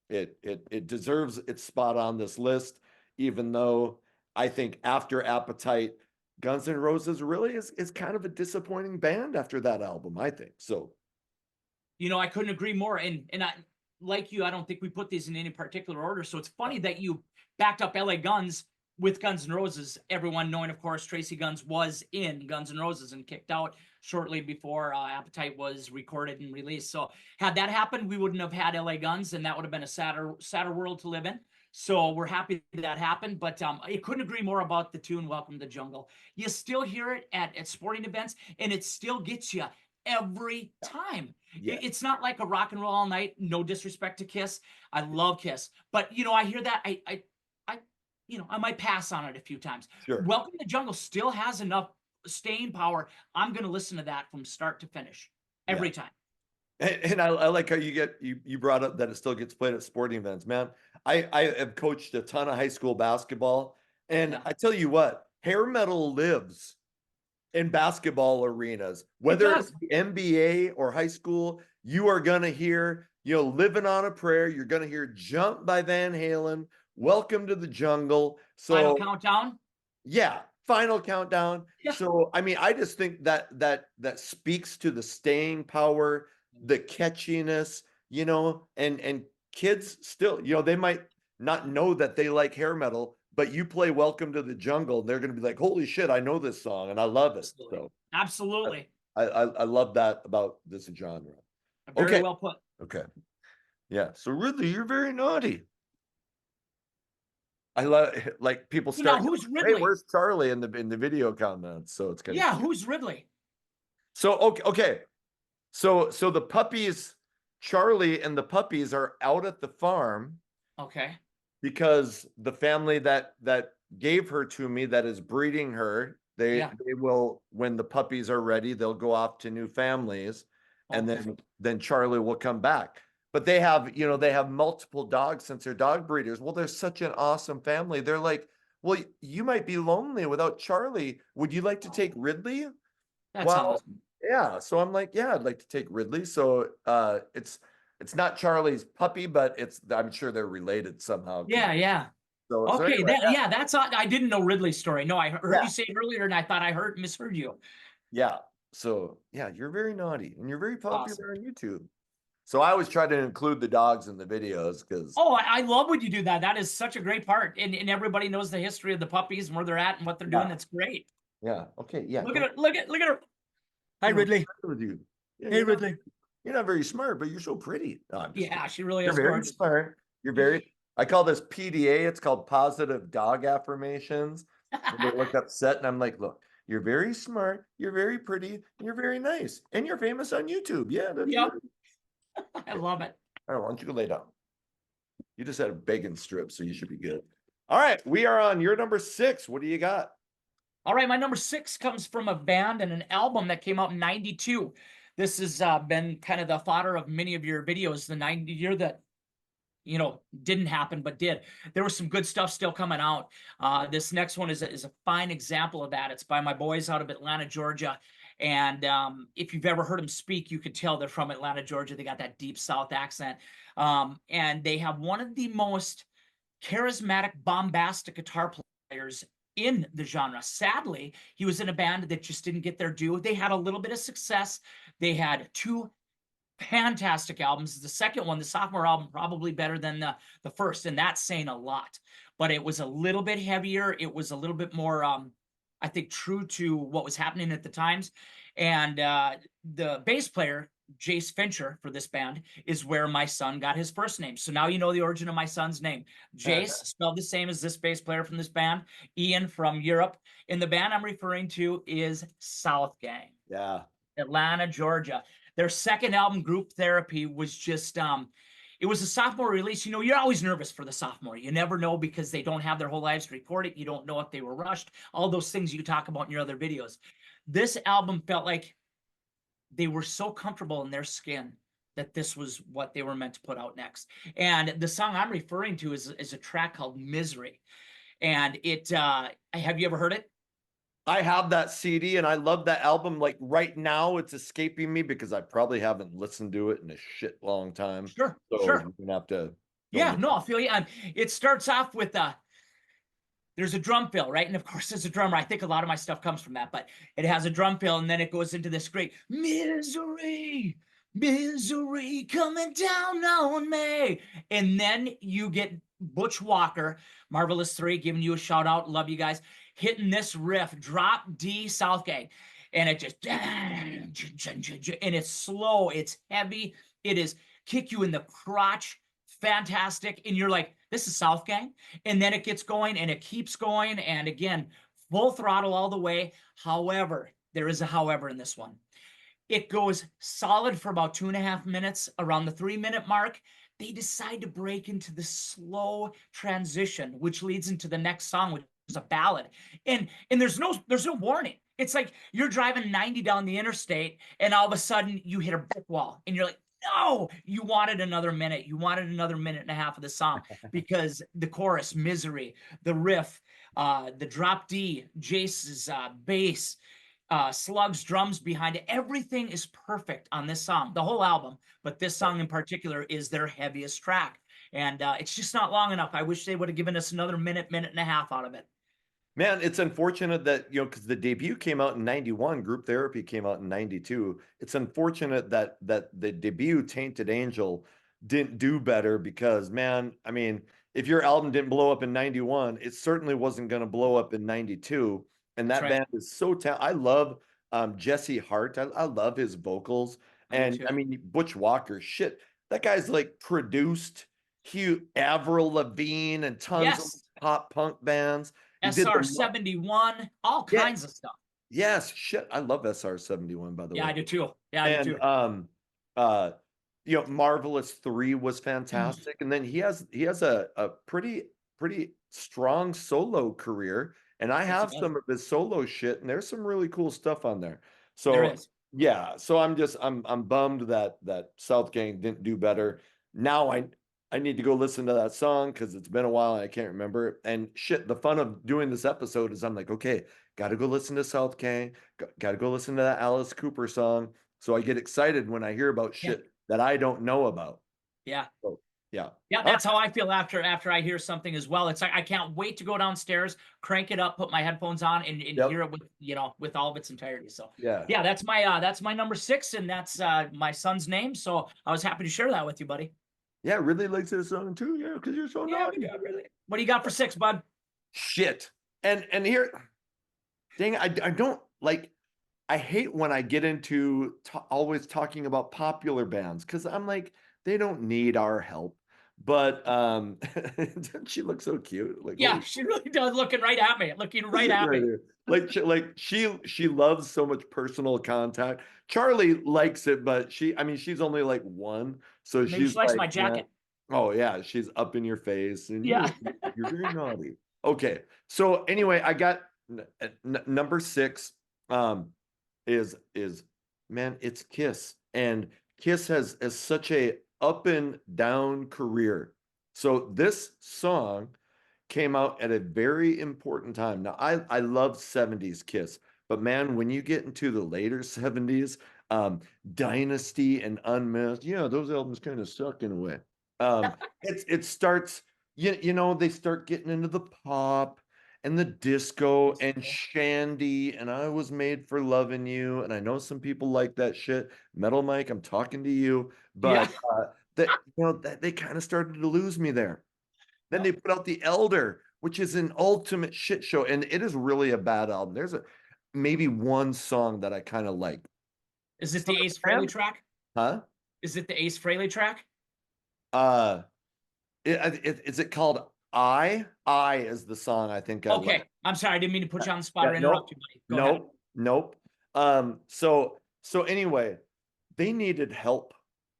it deserves its spot on this list, even though I think after Appetite, Guns N' Roses really is kind of a disappointing band after that album, I think. So I couldn't agree more. And I, like you, I don't think we put these in any particular order. So it's funny that you backed up LA Guns with Guns N' Roses. Everyone knowing, of course, Tracy Guns was in Guns N' Roses and kicked out shortly before Appetite was recorded and released. So had that happened, we wouldn't have had LA Guns, and that would have been a sadder world to live in. So we're happy that happened, but I couldn't agree more about the tune "Welcome to the Jungle." You still hear it at sporting events, and it still gets you every time. yeah, It's not like a Rock and Roll All Night. No disrespect to Kiss, I love Kiss, but I hear that, I might pass on it a few times. sure. Welcome to the Jungle still has enough staying power. I'm going to listen to that from start to finish Yeah. every time. And I like how you brought up that it still gets played at sporting events, man. I have coached a ton of high school basketball, and Yeah, I tell you what, hair metal lives in basketball arenas, it whether it's does. the NBA or high school. You are gonna hear, "Living on a Prayer." You're gonna hear "Jump" by Van Halen, "Welcome to the Jungle." Final So countdown. yeah, Final Countdown. Yeah. So I mean, I just think that speaks to the staying power, the catchiness, and kids still, they might not know that they like hair metal, but you play "Welcome to the Jungle," and they're gonna be like, "Holy shit, I know this song and I love it." Absolutely. So I Absolutely. I love that about this genre. Very Okay, well put. okay, yeah. So Ridley, you're very naughty. I love like people Now, start who's "Hey, Ridley? where's Charlie?" in the video comments. So it's kind of Yeah, cute. who's Ridley? So okay. So the puppies, Charlie and the puppies are out at the farm Okay. because the family that gave her to me, that is breeding her, they Yeah. they will, when the puppies are ready, they'll go off to new families, and Okay. then Charlie will come back. But they have multiple dogs since they're dog breeders. Well, they're such an awesome family. They're like, well, you might be lonely without Charlie. Would you like to take Ridley? That's Well, awesome. yeah. So I'm like, yeah, I'd like to take Ridley. So it's not Charlie's puppy, but I'm sure they're related somehow. Yeah, yeah. So Okay, anyway, yeah, that's I didn't know Ridley's story. No, I heard yeah, you say it earlier, and I thought I misheard you. yeah. So yeah, you're very naughty and you're very Awesome. popular on YouTube. So I always try to include the dogs in the videos because Oh, I love when you do that. That is such a great part, and everybody knows the history of the puppies and where they're at and what they're doing. yeah, That's great. yeah. Okay, yeah. Look at Don't her. Look at her. Hi, you know Ridley. with you. Yeah, Hey, Ridley. you're not very smart, but you're so pretty. No, I'm just Yeah, kidding. she really You're is very gorgeous. smart. You're very, I call this PDA. It's called positive dog affirmations. When they look upset, and I'm like, look, you're very smart, you're very pretty, and you're very nice, and you're famous on YouTube. Yeah, that's Yep, good. I love it. All right, why don't you go lay down? You just had a bacon strip, so you should be good. All right, we are on your number 6. What do you got? All right, my number 6 comes from a band and an album that came out in 92. This has been kind of the fodder of many of your videos, the 90 year that didn't happen, but did. There was some good stuff still coming out. This next one is a fine example of that. It's by my boys out of Atlanta, Georgia. And if you've ever heard them speak, you could tell they're from Atlanta, Georgia. They got that deep South accent. And they have one of the most charismatic, bombastic guitar players in the genre. Sadly, he was in a band that just didn't get their due. They had a little bit of success. They had 2 fantastic albums. The second one, the sophomore album, probably better than the first, and that's saying a lot. But it was a little bit heavier. It was a little bit more, I think, true to what was happening at the times. And the bass player, Jace Fincher, for this band, is where my son got his first name. So now you know the origin of my son's name. Jace, spelled the same as this bass player from this band. Ian from Europe. And the band I'm referring to is South Gang. Yeah. Atlanta, Georgia. Their second album, Group Therapy, was just it was a sophomore release. You're always nervous for the sophomore. You never know because they don't have their whole lives to record it. You don't know if they were rushed. All those things you talk about in your other videos. This album felt like they were so comfortable in their skin that this was what they were meant to put out next. And the song I'm referring to is a track called Misery. And have you ever heard it? I have that CD and I love that album. Like right now, it's escaping me because I probably haven't listened to it in a shit long time. Sure, So sure. you're gonna have to. Yeah, no, I feel you. It starts off with there's a drum fill, right? And of course, as a drummer, I think a lot of my stuff comes from that, but it has a drum fill, and then it goes into this great misery, misery coming down on me. And then you get Butch Walker, Marvelous 3, giving you a shout out. Love you guys. Hitting this riff, drop D South Gang. And it just, and it's slow, it's heavy, it is kick you in the crotch, fantastic. And you're like, this is South Gang. And then it gets going and it keeps going. And again, full throttle all the way. However, there is a however in this one. It goes solid for about 2.5 minutes. Around the 3-minute mark, they decide to break into the slow transition, which leads into the next song, which is a ballad. And there's no warning. It's like you're driving 90 down the interstate and all of a sudden you hit a brick wall and you're like, no, you wanted another minute. You wanted another 1.5 minutes of the song because the chorus, Misery, the riff, the drop D, Jace's bass, Slug's drums behind it. Everything is perfect on this song, the whole album, but this song in particular is their heaviest track. And it's just not long enough. I wish they would have given us another minute and a half out of it. Man, it's unfortunate that, because the debut came out in 91, Group Therapy came out in 92. It's unfortunate that the debut Tainted Angel didn't do better because, man, I mean, if your album didn't blow up in 91, it certainly wasn't going to blow up in 92. And that band is so talented. I love Jesse Hart. I love his vocals. And I mean, Butch Walker, shit, that guy's like produced Avril Lavigne and tons of pop punk bands. SR-71, all kinds of stuff. Yes, shit. I love SR-71, by the way. Yeah, I do too. Yeah, I do too. Marvelous 3 was fantastic. And then he has a pretty strong solo career. And I have some of his solo shit, and there's some really cool stuff on there. So yeah, so I'm bummed that South Gang didn't do better. Now I need to go listen to that song because it's been a while and I can't remember. And shit, the fun of doing this episode is I'm like, okay, got to go listen to South Gang, got to go listen to that Alice Cooper song. So I get excited when I hear about shit that I don't know about. Yeah. So, yeah. Yeah, that's how I feel after I hear something as well. It's like I can't wait to go downstairs, crank it up, put my headphones on, and hear it with all of its entirety. So yeah, that's my number 6, and that's my son's name. So I was happy to share that with you, buddy. Yeah, Ridley likes this song too. Yeah, because you're so naughty. Yeah, really. What do you got for 6, bud? Shit. And here, dang, I don't like. I hate when I get into always talking about popular bands because I'm like, they don't need our help. But she looks so cute. Like, yeah, she really does, looking right at me. Like she loves so much personal contact. Charlie likes it, but she's only like 1, so maybe she likes my jacket. Oh yeah, she's up in your face, and yeah, you're very naughty. Okay, so anyway, I got Number six is man, it's Kiss. And Kiss has such a up and down career. So this song came out at a very important time. Now I love 70s Kiss, but man, when you get into the later 70s, Dynasty and Unmasked, yeah, those albums kind of suck in a way. It starts, they start getting into the pop and the disco and Shandy, and I was made for loving you. And I know some people like that shit. Metal Mike, I'm talking to you, Yeah. but that they kind of started to lose me there. Then they Yep. put out The Elder, which is an ultimate shit show, and it is really a bad album. There's a maybe one song that I kind of like. Is it Son the of Ace a Frehley Man? track? Huh? Is it the Ace Frehley track? Uh, is it called I? I is the song I think I like. Okay. I'm sorry. I didn't mean to put you on the spot Yeah, or interrupt nope, you, buddy. Go ahead. nope. So anyway, they needed help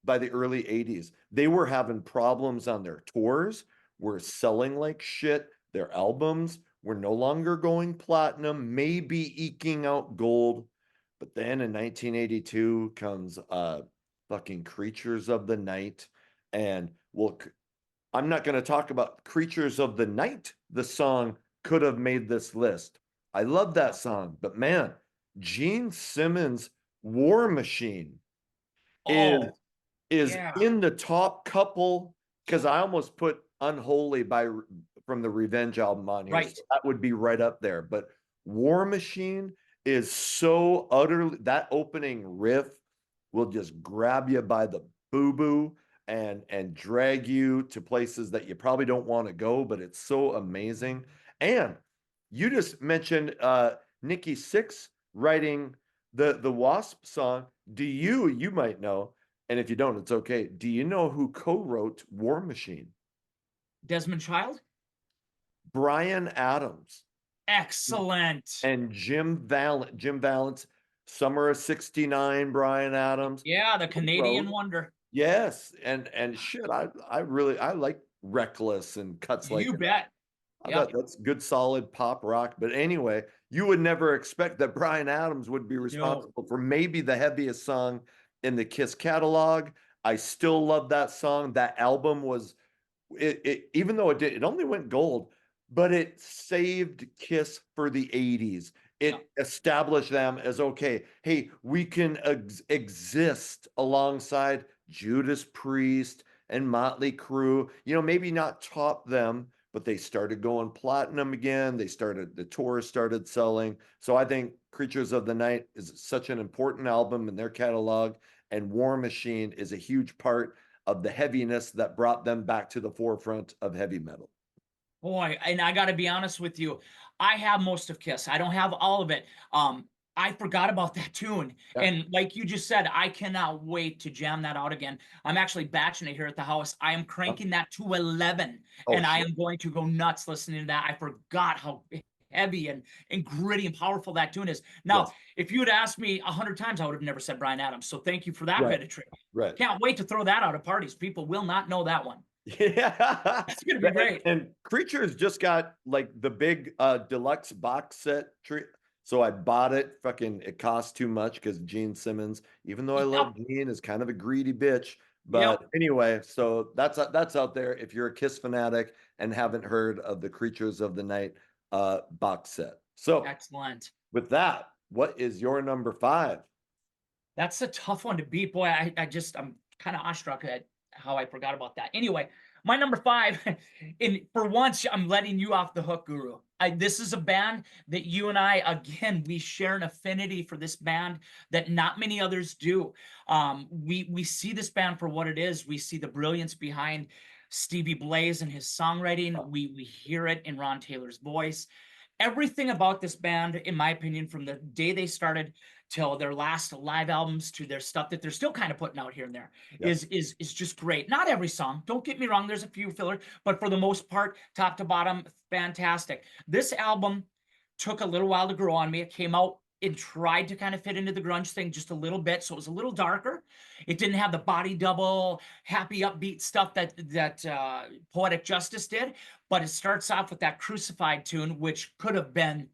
by the early 80s. They were having problems on their tours, were selling like shit. Their albums were no longer going platinum, maybe eking out gold. But then in 1982 comes fucking Creatures of the Night. And well, I'm not going to talk about Creatures of the Night. The song could have made this list. I love that song, but man, Gene Simmons' War Machine is Oh, is yeah. in the top couple because I almost put Unholy from the Revenge album on here. Right. So that would be right up there. But War Machine is so utterly that opening riff will just grab you by the boo-boo and drag you to places that you probably don't want to go, but it's so amazing. And you just mentioned Nikki Sixx writing the Wasp song. You might know, and if you don't, it's okay. Do you know who co-wrote War Machine? Desmond Child? Bryan Adams Excellent. and Jim Valance, Summer of '69, Bryan Adams. Yeah, the Canadian Wrote. Wonder. Yes, and shit, I like Reckless and cuts like You that. bet. I Yep. thought that's good, solid pop rock. But anyway, you would never expect that Bryan Adams would be No. responsible for maybe the heaviest song in the Kiss catalog. I still love that song. That album was even though it only went gold, but it saved Kiss for the 80s. It Yep. established them as okay, hey, we can exist alongside Judas Priest and Motley Crue. Maybe not top them, but they started going platinum again. The tours started selling. So I think Creatures of the Night is such an important album in their catalog, and War Machine is a huge part of the heaviness that brought them back to the forefront of heavy metal. Boy, and I got to be honest with you, I have most of Kiss. I don't have all of it. I forgot about that tune. Yeah. And like you just said, I cannot wait to jam that out again. I'm actually batching it here at the house. I am cranking that to 11, Oh, and I shit. am going to go nuts listening to that. I forgot how heavy and gritty and powerful that tune is. Now, Yes. if you had asked me 100 times, I would have never said Bryan Adams. So thank you for that Right. bit of trivia. Right. Can't wait to throw that out at parties. People will not know that one. Yeah. It's going to be great. And Creatures just got like the big deluxe box set treat. So I bought it. Fucking, it cost too much because Gene Simmons, even though I love Gene, is kind of a greedy bitch. But anyway, so that's out there. If you're a Kiss fanatic and haven't heard of the Creatures of the Night box set. So Excellent. with that, what is your number 5? That's a tough one to beat. Boy, I'm kind of awestruck at how I forgot about that. Anyway, my number 5, and for once, I'm letting you off the hook, Guru. This is a band that you and I, again, we share an affinity for this band that not many others do. We see this band for what it is. We see the brilliance behind Stevie Blaze and his songwriting. We hear it in Ron Taylor's voice. Everything about this band, in my opinion, from the day they started till their last live albums to their stuff that they're still kind of putting out here and there is just great. Not every song, don't get me wrong, there's a few filler, but for the most part, top to bottom, fantastic. This album took a little while to grow on me. It came out it tried to kind of fit into the grunge thing just a little bit, so it was a little darker. It didn't have the body double, happy, upbeat stuff that Poetic Justice did, but it starts off with that Crucified tune, which could have been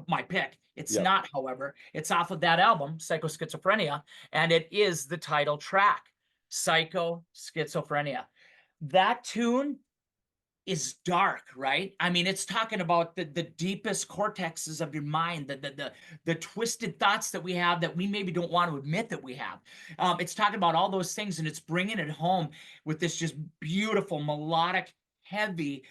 my pick. It's Yep. not, however. It's off of that album, Psycho Schizophrenia, and it is the title track, Psycho Schizophrenia. That tune is dark, right? I mean, it's talking about the deepest cortexes of your mind, the twisted thoughts that we have that we maybe don't want to admit that we have. It's talking about all those things, and it's bringing it home with this just beautiful melodic, heavy,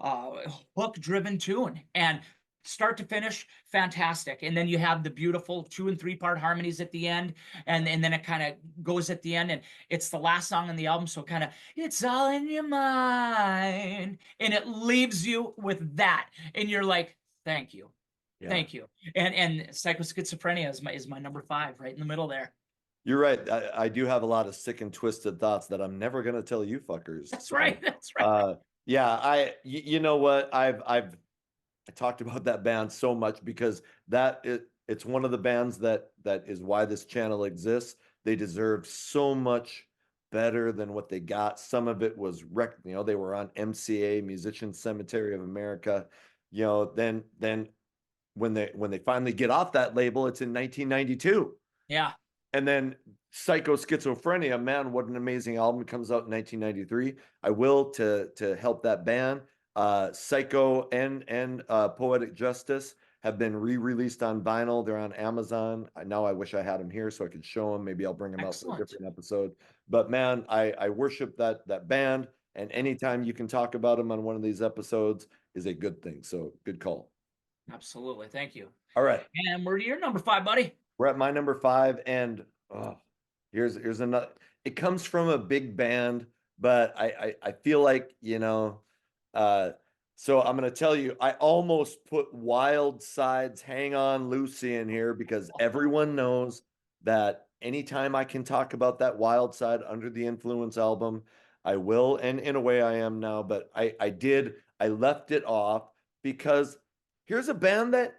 hook-driven tune, and start to finish, fantastic. And then you have the beautiful 2 and 3 part harmonies at the end, and then it kind of goes at the end, and it's the last song on the album, so kind of it's all in your mind, and it leaves you with that, and you're like, thank you, Yeah. thank you. And Psycho Schizophrenia is my number 5, right in the middle there. You're right. I do have a lot of sick and twisted thoughts that I'm never gonna tell you fuckers. That's So, right. That's right. yeah, you know what? I talked about that band so much because it's one of the bands that is why this channel exists. They deserve so much better than what they got. Some of it was they were on MCA, Musician Cemetery of America. Then when they finally get off that label, it's in 1992. Yeah. And then Psycho Schizophrenia, man, what an amazing album. It comes out in 1993. I will to help that band. Psycho and Poetic Justice have been re-released on vinyl. They're on Amazon. Now I wish I had them here so I could show them. Maybe I'll bring them out for a different episode. But man, I worship that band. And anytime you can talk about them on one of these episodes is a good thing. So good call. Absolutely. Thank you. All right. And we're to your number 5, buddy. We're at my number 5, and here's another. It comes from a big band, but I feel like so I'm gonna tell you, I almost put Wild Side's "Hang On Lucy" in here because everyone knows that anytime I can talk about that Wild Side Under the Influence album, I will, and in a way I am now, but I left it off because here's a band that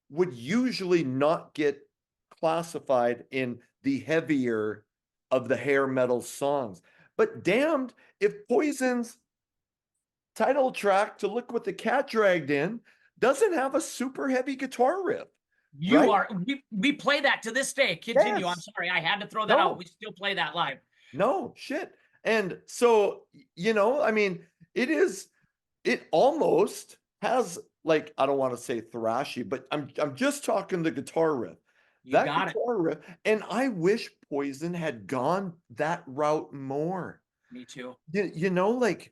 would usually not get classified in the heavier of the hair metal songs. But damned if Poison's title track to Look What the Cat Dragged In doesn't have a super heavy guitar riff. We play that to this day. Continue. Yes. I'm sorry. I had to throw that out. We still play that live. No, shit. And so, I mean, it almost has, like, I don't want to say thrashy, but I'm just talking the guitar riff. You got it. Riff, and I wish Poison had gone that route more. Me too. Like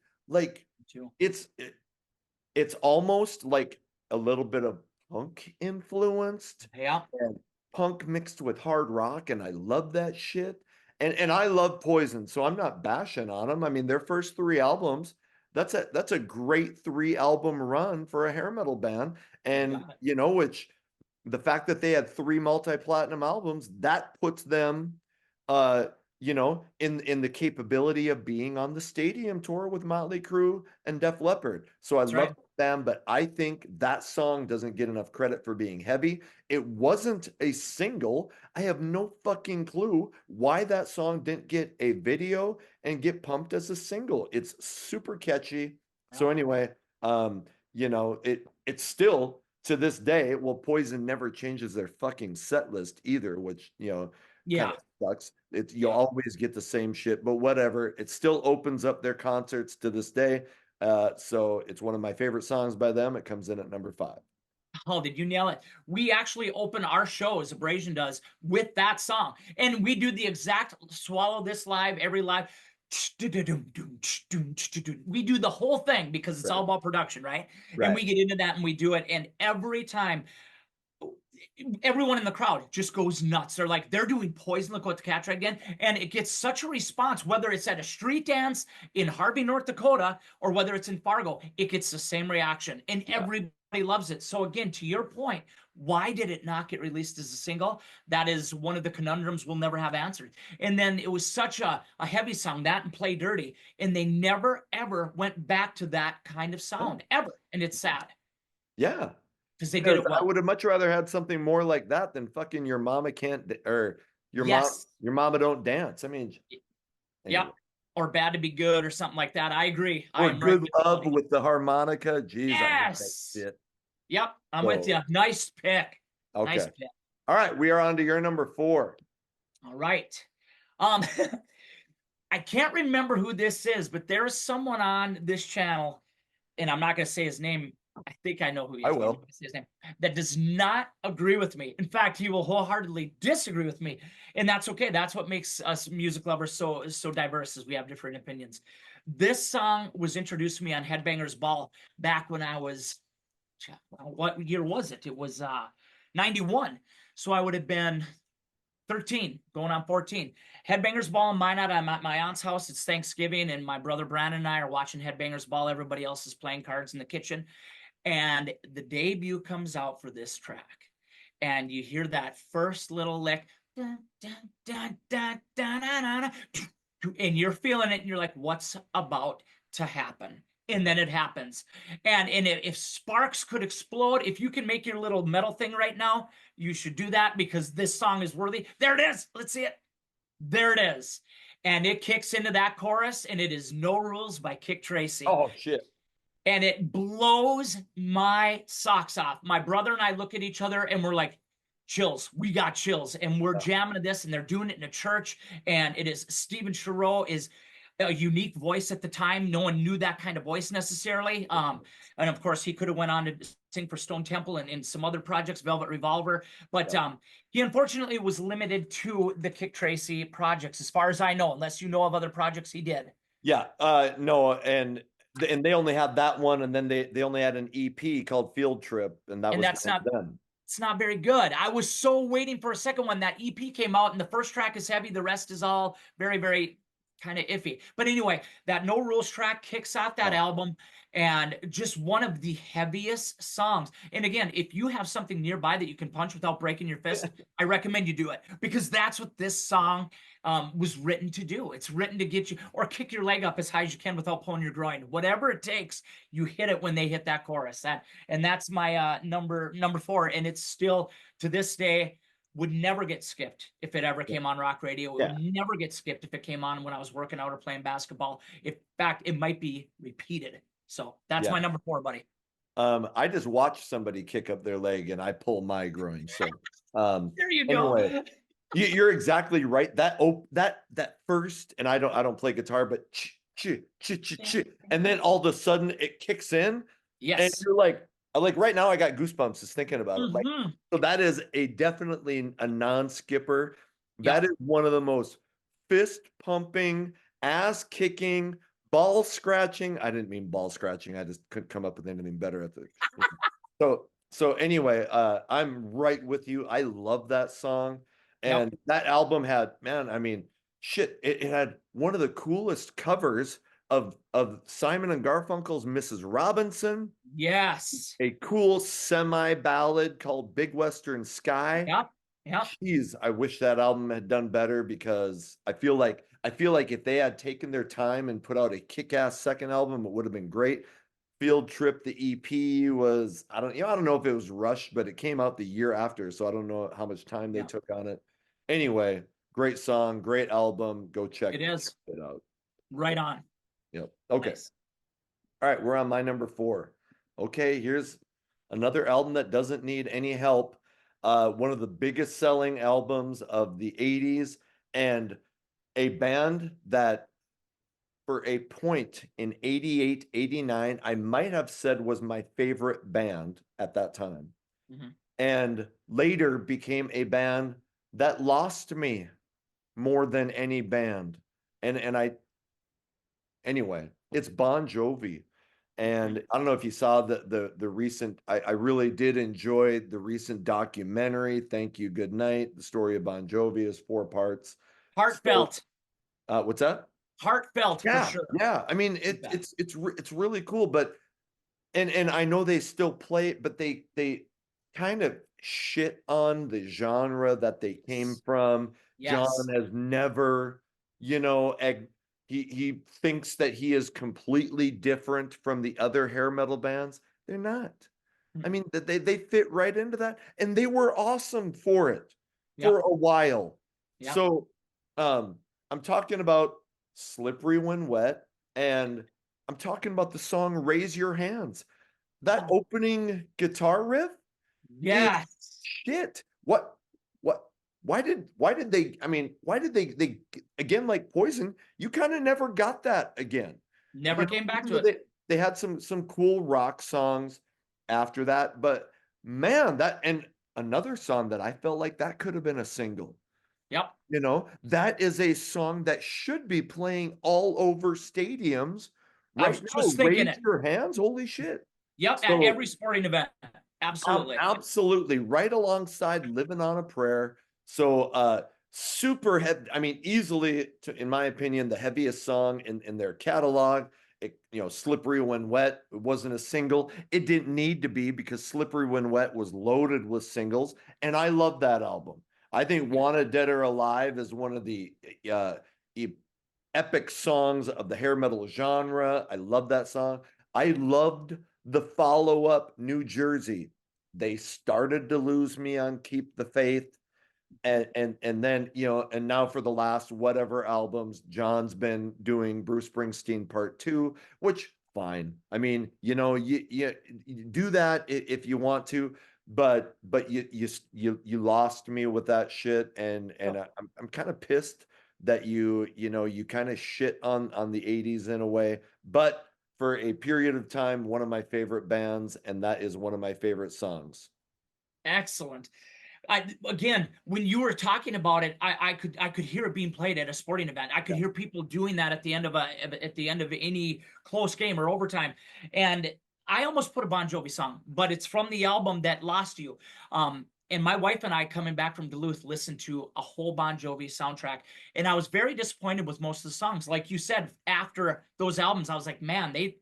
Me too. It's almost like a little bit of punk influenced. Yeah. And punk mixed with hard rock, and I love that shit. And I love Poison, so I'm not bashing on them. I mean, their first 3 albums, that's a great 3 album run for a hair metal band. And which the fact that they had 3 multi-platinum albums, that puts them in the capability of being on the stadium tour with Motley Crue and Def Leppard. So I love them, but I think that song doesn't get enough credit for being heavy. It wasn't a single. I have no fucking clue why that song didn't get a video and get pumped as a single. It's super catchy. So anyway, it's still to this day, well, Poison never changes their fucking set list either, which kind of sucks. You always get the same shit, but whatever. It still opens up their concerts to this day. So it's one of my favorite songs by them. It comes in at number 5. Oh, did you nail it? We actually open our shows, Abrazion does, with that song. And we do the exact Swallow This live, every live. We do the whole thing because it's all about production, right? And we get into that and we do it. And every time, everyone in the crowd just goes nuts. They're doing Poison, Look What the Cat Dragged In, and it gets such a response, whether it's at a street dance in Harvey, North Dakota, or whether it's in Fargo, it gets the same reaction, and everybody loves it. So again, to your point, why did it not get released as a single? That is one of the conundrums we'll never have answered. And then it was such a heavy song, that and Play Dirty, and they never, ever went back to that kind of sound, ever, and it's sad. Yeah. because they did Because it I well. would have much rather had something more like that than fucking your mama can't or Yes. your mama don't dance. I mean, Yep. anyway. Or Bad to Be Good or something like that. I agree. I Or am right good with you, love buddy. with the harmonica. Jeez, I hate that Yes. shit. Yep. I'm with you. So Nice pick. Nice okay. pick. All right, we are on to your number 4. All right. Um, I can't remember who this is, but there is someone on this channel, and I'm not going to say his name. I think I know who he I is, but I'm not will. going to say his name. That does not agree with me. In fact, he will wholeheartedly disagree with me, and that's okay. That's what makes us music lovers so diverse, is we have different opinions. This song was introduced to me on Headbangers Ball back when I was, what year was it? It was 91. So I would have been 13, going on 14. Headbangers Ball in Minot. I'm at my aunt's house. It's Thanksgiving, and my brother Brandon and I are watching Headbangers Ball. Everybody else is playing cards in the kitchen. And the debut comes out for this track. And you hear that first little lick. Dun, dun, dun, dun, dun, dun, dun, dun, and you're feeling it, and you're like, what's about to happen? And then it happens. And if sparks could explode, if you can make your little metal thing right now, you should do that, because this song is worthy. There it is. Let's see it. There it is. And it kicks into that chorus, and it is No Rules by Kick Tracy. Oh shit. And it blows my socks off. My brother and I look at each other and we're like, chills. We got chills. And we're jamming to this, and they're doing it in a church. And it is Stephen Chirot is a unique voice at the time. No one knew that kind of voice necessarily. And of course, he could have went on to sing for Stone Temple and in some other projects, Velvet Revolver. But he unfortunately was limited to the Kick Tracy projects, as far as I know, unless you know of other projects he did. Yeah, no, and they only had that one, and then they only had an EP called Field Trip, and that And was that's the end not of them. it's not very good. I was so waiting for a second one. That EP came out, and the first track is heavy. The rest is all very, very kind of iffy. But anyway, that No Rules track kicks off that album, and just one of the heaviest songs. And again, if you have something nearby that you can punch without breaking your fist, I recommend you do it, because that's what this song was written to do. It's written to get you, or kick your leg up as high as you can without pulling your groin. Whatever it takes, you hit it when they hit that chorus. And that's my number 4. And it's still, to this day, would never get skipped if it ever came on rock radio. It Yeah. would never get skipped if it came on when I was working out or playing basketball. In fact, it might be repeated. So that's my number 4, buddy. I just watched somebody kick up their leg and I pull my groin. So there you go. Anyway, you're exactly right. That first, and I don't play guitar, but and then all of a sudden it kicks in, yes, and you're like right now I got goosebumps just thinking about it. Like, mm-hmm. so that is definitely a non-skipper. That Yep. is one of the most fist pumping, ass kicking, ball scratching. I didn't mean ball scratching. I just couldn't come up with anything better at the. So anyway, I'm right with you. I love that song. And that album had, man, I mean, shit, it had one of the coolest covers of Simon and Garfunkel's Mrs. Robinson. Yes. A cool semi-ballad called Big Western Sky. Yep. Yep. Jeez, I wish that album had done better, because I feel like if they had taken their time and put out a kick-ass second album, it would have been great. Field Trip, the EP was, I don't know if it was rushed, but it came out the year after, so I don't know how much time they took on it. Anyway, great song, great album. Go check it out. Right on. Yep. Okay. Nice. All right, we're on my number 4. Okay, here's another album that doesn't need any help. One of the biggest selling albums of the 80s, and a band that for a point in 88, 89, I might have said was my favorite band at that time. Mm-hmm. And later became a band that lost me more than any band. Anyway, it's Bon Jovi. And I don't know if you saw the recent, I really did enjoy the recent documentary, Thank You, Good Night. The story of Bon Jovi is 4 parts. Heartfelt. So, what's that? Heartfelt, for sure. Yeah. I mean, it's really cool, but and I know they still play it, but they kind of shit on the genre that they came from. Yes. John has never, he thinks that he is completely different from the other hair metal bands. They're not. I mean, they fit right into that, and they were awesome for it for Yep. a while. Yep. So, I'm talking about Slippery When Wet, and I'm talking about the song Raise Your Hands. That Oh, opening guitar riff is yes. shit. What why did they, I mean, why did they again, like Poison, you kind of never got that again. Never You know, came back even to though it. they had some cool rock songs after that, but man, that, and another song that I felt like that could have been a single. Yep. You know, that is a song that should be playing all over stadiums I right was now. just thinking Raise it. your hands, holy shit. Yep. At So every sporting event. Absolutely. absolutely right alongside Living on a Prayer. So super heavy, I mean, easily to, in my opinion, the heaviest song in their catalog. It, you know, Slippery When Wet, it wasn't a single. It didn't need to be, because Slippery When Wet was loaded with singles, and I love that album. I think Wanted Dead or Alive is one of the uh epic songs of the hair metal genre. I love that song. I loved the follow-up New Jersey. They started to lose me on Keep the Faith. And then, you know, and now for the last whatever albums, John's been doing Bruce Springsteen Part 2, which fine. I mean, you know, you do that if you want to, but you lost me with that shit, and Yep. I'm kind of pissed that you know, you kind of shit on the 80s in a way, but for a period of time, one of my favorite bands, and that is one of my favorite songs. Excellent. Again, when you were talking about it, I could hear it being played at a sporting event. I could Yeah. hear people doing that at the end of any close game or overtime. And I almost put a Bon Jovi song, but it's from the album that Lost You. And my wife and I, coming back from Duluth, listened to a whole Bon Jovi soundtrack, and I was very disappointed with most of the songs. Like you said, after those albums, I was like, man, they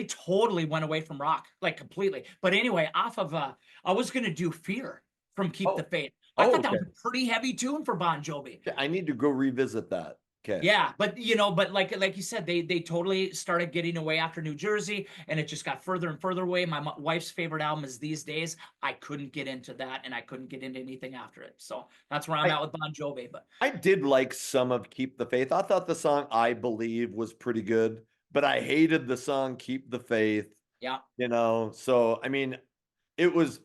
totally went away from rock, like completely. But anyway, off of I was gonna do Fear from Keep the Oh, Faith. I oh, thought that okay. was a pretty heavy tune for Bon Jovi. I need to go revisit that. Okay. Yeah, but you know, but like you said, they totally started getting away after New Jersey, and it just got further and further away. My wife's favorite album is These Days. I couldn't get into that, and I couldn't get into anything after it. So that's where I'm I at with Bon Jovi. But I did like some of Keep the Faith. I thought the song I Believe was pretty good, but I hated the song Keep the Faith, yeah, you know. So, I mean, it was,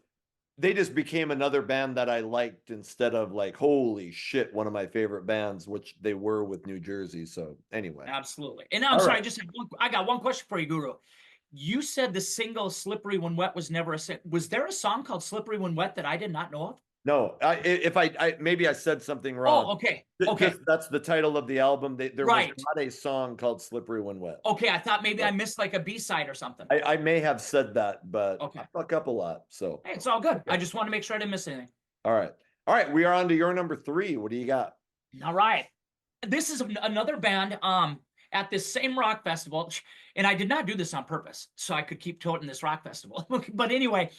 they just became another band that I liked instead of like, holy shit, one of my favorite bands, which they were with New Jersey. So, anyway. absolutely. And I'm All sorry, right. I got one question for you, Guru. You said the single "Slippery When Wet" was never a Was there a song called "Slippery When Wet" that I did not know of? No, if I maybe I said something wrong. Oh, okay, okay, Just that's the title of the album. There was right. not a song called Slippery When Wet. Okay, I thought maybe I So missed like a B-side or something. I may have said that, but I Okay. fuck up a lot. So, Hey, it's all good. I okay. just want to make sure I didn't miss anything. All right. All right. We are on to your number three. What do you got? All right. This is another band at this same rock festival, and I did not do this on purpose so I could keep toting this rock festival. But anyway,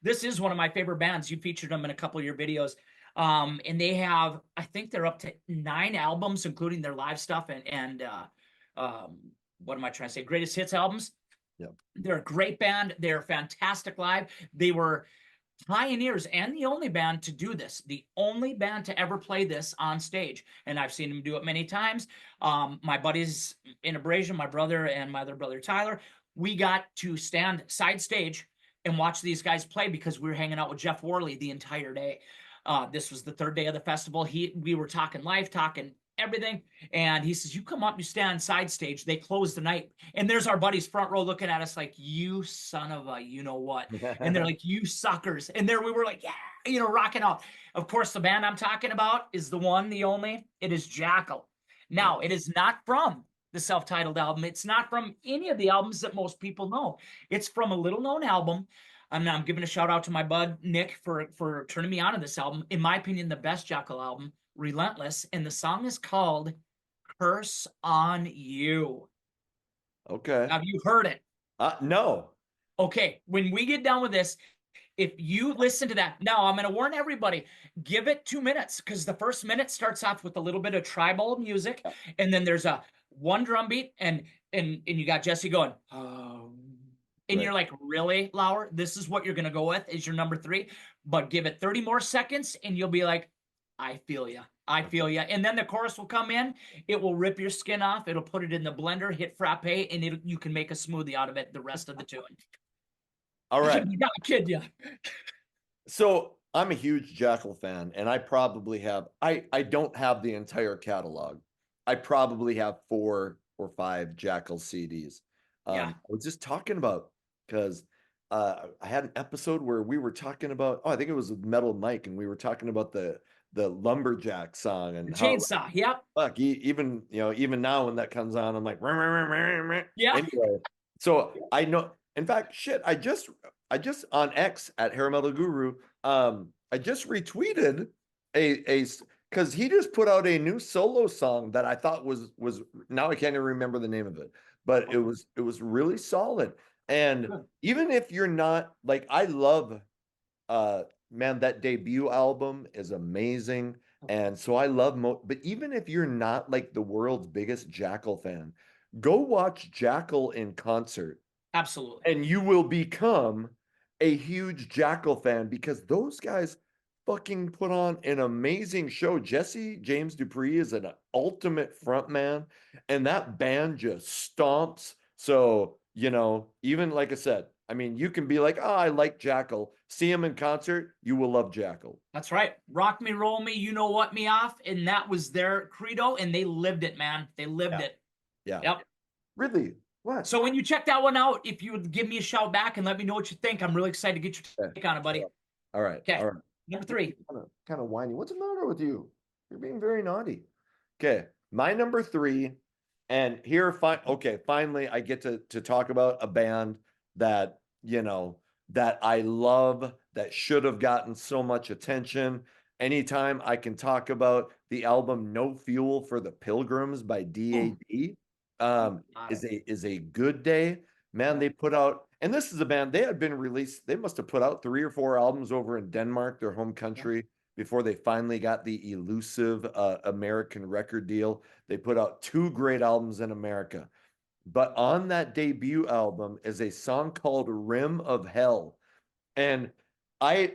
this is one of my favorite bands. You featured them in a couple of your videos. And they have, I think they're up to 9 albums, including their live stuff and what am I trying to say? Greatest hits albums. Yep. They're a great band. They're fantastic live. They were pioneers and the only band to do this, the only band to ever play this on stage. And I've seen them do it many times. My buddies in Abrazion, my brother and my other brother Tyler, we got to stand side stage and watch these guys play because we were hanging out with Jeff Worley the entire day. This was the 3rd day of the festival. We were talking live, talking everything, and he says, "You come up, you stand side stage." They close the night, and there's our buddies front row looking at us like, "You son of a, you know what?" And they're like, "You suckers!" And there we were like, "Yeah, you know, rocking out." Of course, the band I'm talking about is the one, the only. It is Jackal. Yeah. Now, it is not from the self-titled album. It's not from any of the albums that most people know. It's from a little-known album. I'm giving a shout out to my bud Nick for turning me on to this album. In my opinion, the best Jackal album, Relentless, and the song is called "Curse on You." Okay. Have you heard it? No. Okay, when we get done with this, if you listen to that, now I'm going to warn everybody, give it 2 minutes because the first minute starts off with a little bit of tribal music, and then there's a one drum beat, and you got Jesse going, And Right. you're like, really, Lauer? This is what you're gonna go with is your number 3? But give it 30 more seconds and you'll be like, I feel you. I feel you. And then the chorus will come in, it will rip your skin off, it'll put it in the blender, hit frappe, and you can make a smoothie out of it the rest of the tune. All right. I'm not kidding you. So I'm a huge Jackal fan, and I probably have I don't have the entire catalog. I probably have 4 or 5 Jackal CDs. Yeah. I was just talking about because I had an episode where we were talking about, I think it was with Metal Mike, and we were talking about the Lumberjack song The and how chainsaw. Yep. fuck even even now when that comes on, I'm like "Rah, rah, rah, rah, rah." Yeah. Anyway. So I know, in fact, shit, I just on X at Hair Metal Guru, I just retweeted a because he just put out a new solo song that I thought was now I can't even remember the name of it, but it was really solid. And Good. even if you're not like, I love man, that debut album is amazing. And so I love but even if you're not like the world's biggest Jackal fan, go watch Jackal in concert Absolutely. and you will become a huge Jackal fan because those guys fucking put on an amazing show. Jesse James Dupree is an ultimate frontman, and that band just stomps. So, even like I said, I mean, you can be like, oh, I like Jackal. See him in concert, you will love Jackal. That's right. Rock me, roll me, you know what me off. And that was their credo, and they lived it, man. They lived Yeah. it. Yeah. Yep. Really? What? So when you check that one out, if you would give me a shout back and let me know what you think, I'm really excited to get your take on it, buddy. All right. Okay. All right. Number 3. Kind of whiny. What's the matter with you? You're being very naughty. Okay. My number 3, and here, finally, I get to talk about a band that, that I love, that should have gotten so much attention. Anytime I can talk about the album No Fuel for the Pilgrims by DAD, is a good day. Man, they put out, and this is a band, they had been released, they must have put out 3 or 4 albums over in Denmark, their home country, before they finally got the elusive American record deal. They put out 2 great albums in America. But on that debut album is a song called Rim of Hell. And I'm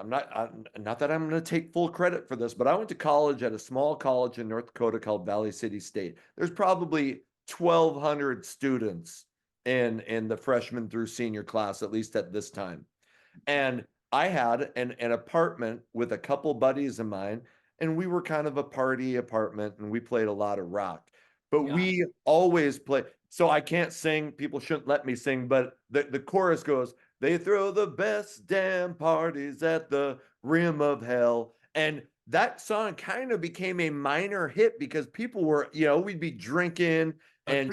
not that I'm going to take full credit for this, but I went to college at a small college in North Dakota called Valley City State. There's probably 1,200 students in the freshman through senior class, at least at this time. And I had an apartment with a couple buddies of mine, and we were kind of a party apartment, and we played a lot of rock. But we always play. So I can't sing. People shouldn't let me sing, but the chorus goes, they throw the best damn parties at the rim of hell. And that song kind of became a minor hit because people were, we'd be drinking and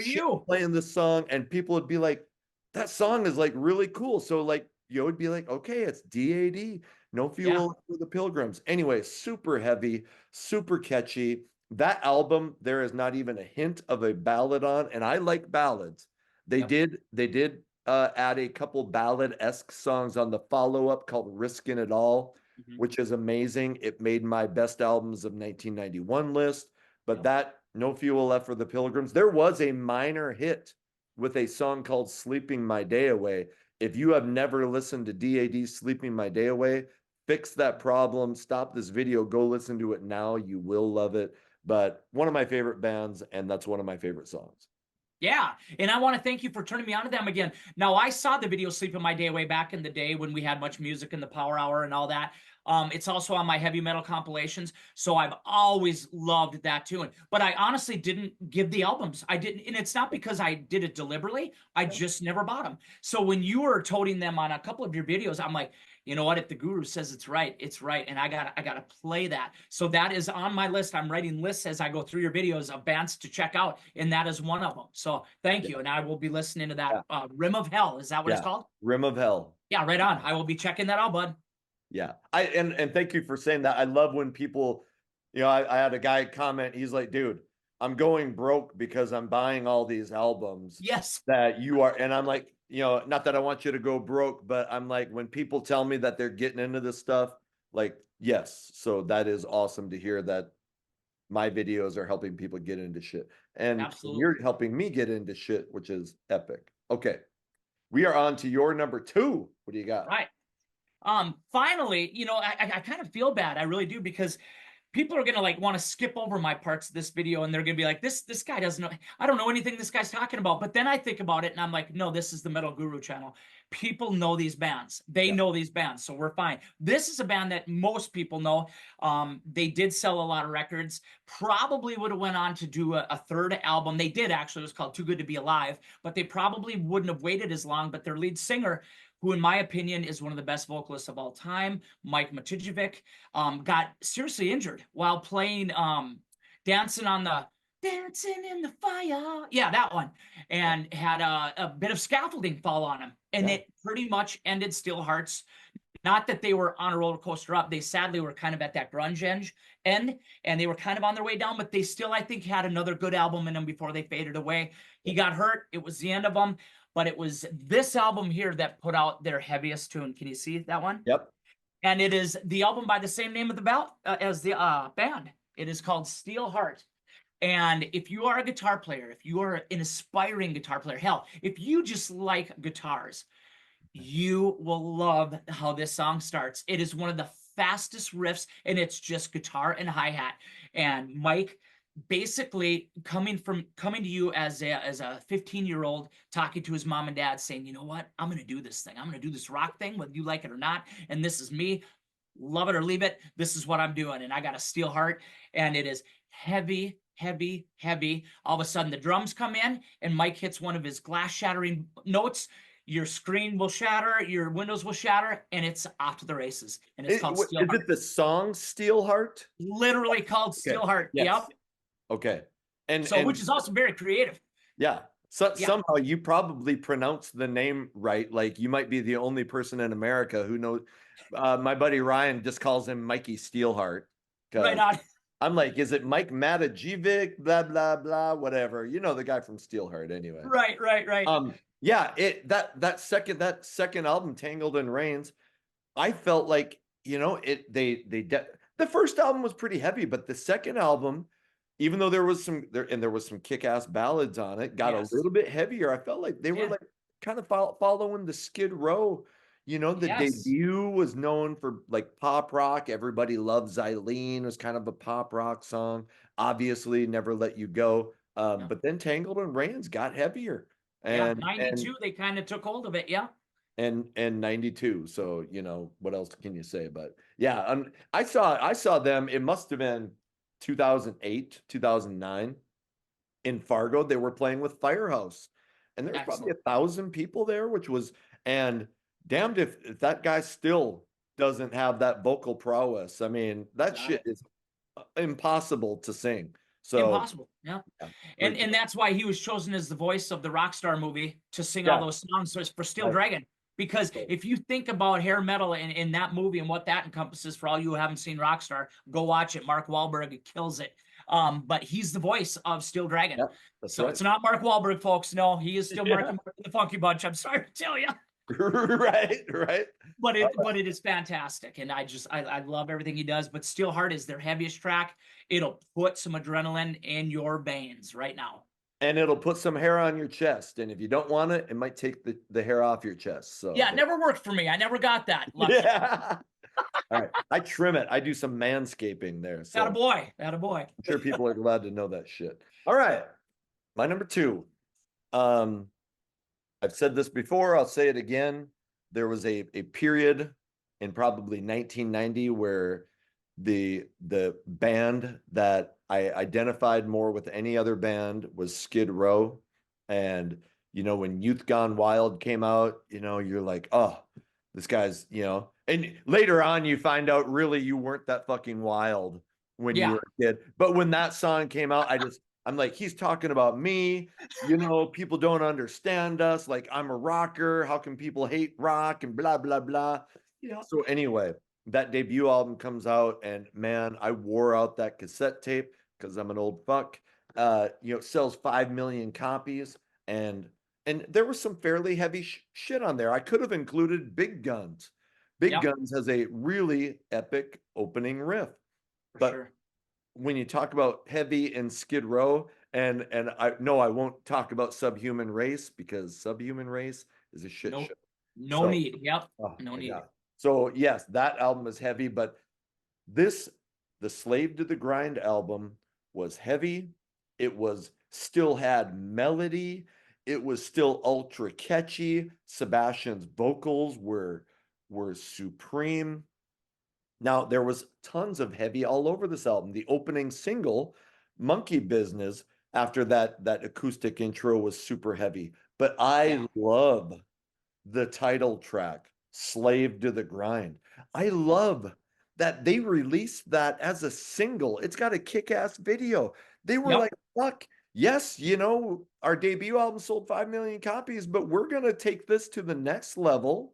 playing the song, and people would be like, that song is like really cool. So like, you would be like, okay, it's DAD, No Fuel for the Pilgrims. Anyway, super heavy, super catchy. That album, there is not even a hint of a ballad on, and I like ballads. They did add a couple ballad-esque songs on the follow-up called Riskin' It All, which is amazing. It made my best albums of 1991 list, but that No Fuel Left for the Pilgrims, there was a minor hit with a song called Sleeping My Day Away. If you have never listened to DAD Sleeping My Day Away, fix that problem, stop this video, go listen to it now. You will love it. But one of my favorite bands, and that's one of my favorite songs. Yeah, and I want to thank you for turning me on to them again. Now, I saw the video Sleeping My Day Away back in the day when we had much music in the Power Hour and all that. It's also on my heavy metal compilations, so I've always loved that tune. But I honestly didn't give the albums. I didn't, and it's not because I did it deliberately. I just never bought them. So when you were toting them on a couple of your videos, I'm like, you know what? If the guru says it's right, and I gotta play that. So that is on my list. I'm writing lists as I go through your videos of bands to check out, and that is one of them. So thank you, and I will be listening to that. Rim of Hell, is that what it's called? Rim of Hell. Yeah, right on. I will be checking that out, bud. Yeah, and thank you for saying that. I love when people, I had a guy comment. He's like, dude, I'm going broke because I'm buying all these albums. Yes. That you are, and I'm like, not that I want you to go broke, but I'm like, when people tell me that they're getting into this stuff, like, yes. So that is awesome to hear that my videos are helping people get into shit. And you're helping me get into shit, which is epic. Okay. We are on to your number two. What do you got? Right. Finally, I kind of feel bad. I really do, because people are gonna like want to skip over my parts of this video, and they're gonna be like, this guy doesn't know. I don't know anything this guy's talking about. But then I think about it, and I'm like, no, this is the Metal Guru channel. People know these bands. They Yeah. know these bands, so we're fine. This is a band that most people know. They did sell a lot of records. Probably would have went on to do a third album. They did actually. It was called Too Good to Be Alive. But they probably wouldn't have waited as long. But their lead singer, who in my opinion is one of the best vocalists of all time, Mike Matijevic, got seriously injured while playing Dancing on the Dancing in the Fire. Yeah, that one. And had a bit of scaffolding fall on him. And Yeah. it pretty much ended Steel Hearts. Not that they were on a roller coaster up. They sadly were kind of at that grunge end, and they were kind of on their way down, but they still, I think, had another good album in them before they faded away. He got hurt. It was the end of them. But it was this album here that put out their heaviest tune. Can you see that one? Yep. And it is the album by the same name of the as the band. It is called Steel Heart. And if you are a guitar player, if you are an aspiring guitar player, hell, if you just like guitars, you will love how this song starts. It is one of the fastest riffs, and it's just guitar and hi-hat. And Mike basically coming to you as a 15-year-old, talking to his mom and dad, saying, you know what, I'm gonna do this thing. I'm gonna do this rock thing, whether you like it or not. And this is me. Love it or leave it. This is what I'm doing. And I got a steel heart, and it is heavy, heavy, heavy. All of a sudden the drums come in, and Mike hits one of his glass shattering notes. Your screen will shatter, your windows will shatter, and it's off to the races. And it's called Steel Is Heart. it the song Steelheart? Literally called Steel Okay. Heart. Yes. Yep. Okay. And So, which is also very creative. yeah. So Yeah. somehow you probably pronounce the name right. Like you might be the only person in America who knows. My buddy Ryan just calls him Mikey Steelheart. Right on. I'm like, is it Mike Matajevic? Blah blah blah, whatever. You know the guy from Steelheart, anyway. Right. Yeah. That second album, Tangled in Rains, I felt like the first album was pretty heavy, but the second album, even though there was some kick-ass ballads on it, got Yes. a little bit heavier. I felt like they were Yeah. like kind of following the Skid Row. The Yes. debut was known for like pop rock. Everybody Loves Eileen was kind of a pop rock song. Obviously, Never Let You Go. Yeah. But then Tangled and Rains got heavier. Yeah, And 92, they kind of took hold of it. Yeah. and 92. So, what else can you say? But yeah, I saw them. It must have been 2008, 2009 in Fargo. They were playing with Firehouse, and there's probably Excellent. 1,000 people there, and damned if that guy still doesn't have that vocal prowess. I mean, that shit is impossible to sing. So Impossible. Yeah. And that's why he was chosen as the voice of the Rockstar movie to sing all those songs for Steel Dragon. Because if you think about hair metal in that movie and what that encompasses, for all you who haven't seen Rockstar, go watch it. Mark Wahlberg kills it. But he's the voice of Steel Dragon. So right. It's not Mark Wahlberg, folks. No, he is still Mark the Funky Bunch. I'm sorry to tell you. right. But it is fantastic, and I love everything he does. But Steel Heart is their heaviest track. It'll put some adrenaline in your veins right now. And it'll put some hair on your chest. And if you don't want it, it might take the hair off your chest. So yeah, it never worked for me. I never got that. Yeah. All right. I trim it. I do some manscaping there. So attaboy. I'm sure people are glad to know that shit. All right. My number two. I've said this before, I'll say it again. There was a period in probably 1990 where the band that I identified more with any other band was Skid Row. And when Youth Gone Wild came out, you're like, oh, this guy's, and later on you find out really you weren't that fucking wild when you were a kid. But when that song came out, I'm like, he's talking about me, people don't understand us. Like, I'm a rocker. How can people hate rock and blah, blah, blah. Yeah. So anyway, that debut album comes out, and man, I wore out that cassette tape because I'm an old fuck. It sells 5 million copies, and there was some fairly heavy shit on there. I could have included Big Guns. Big Guns has a really epic opening riff. For sure. When you talk about heavy and Skid Row, And I won't talk about Subhuman Race because Subhuman Race is a shit No, show. no So, need. Yep. oh No my need. God. So yes, that album is heavy, but this, the Slave to the Grind album was heavy. It was still had melody. It was still ultra catchy. Sebastian's vocals were supreme. Now, there was tons of heavy all over this album. The opening single, Monkey Business, after that acoustic intro was super heavy. But Yeah. I love the title track, Slave to the Grind. I Yep. love that they released that as a single. It's got a kick-ass video. They were Yep. like, fuck, yes, our debut album sold 5 million copies, but we're going to take this to the next level.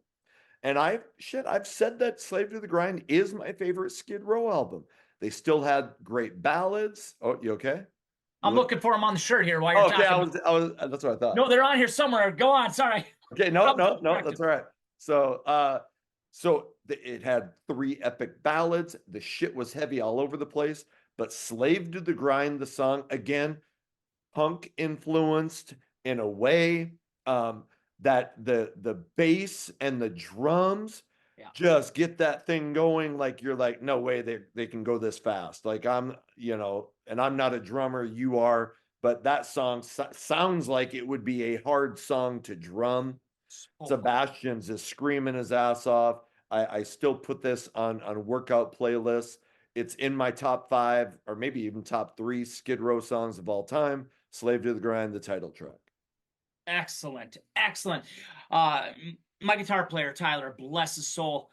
And I've said that Slave to the Grind is my favorite Skid Row album. They still had great ballads. Oh, you okay? You I'm look looking for them on the shirt here while you're Oh, okay. talking. That's what I thought. No, they're on here somewhere. Go on. Sorry. Okay, no, I'm no, no, distracted. that's all right. It had 3 epic ballads. The shit was heavy all over the place, but Slave to the Grind, the song, again, punk influenced in a way, that the bass and the drums Yeah. just get that thing going. Like you're like, no way they can go this fast. Like and I'm not a drummer, you are, but that song sounds like it would be a hard song to drum. So hard. Sebastian's is screaming his ass off. I still put this on workout playlists. It's in my top 5 or maybe even top 3 Skid Row songs of all time. Slave to the Grind, the title track. Excellent. Excellent. My guitar player, Tyler, bless his soul,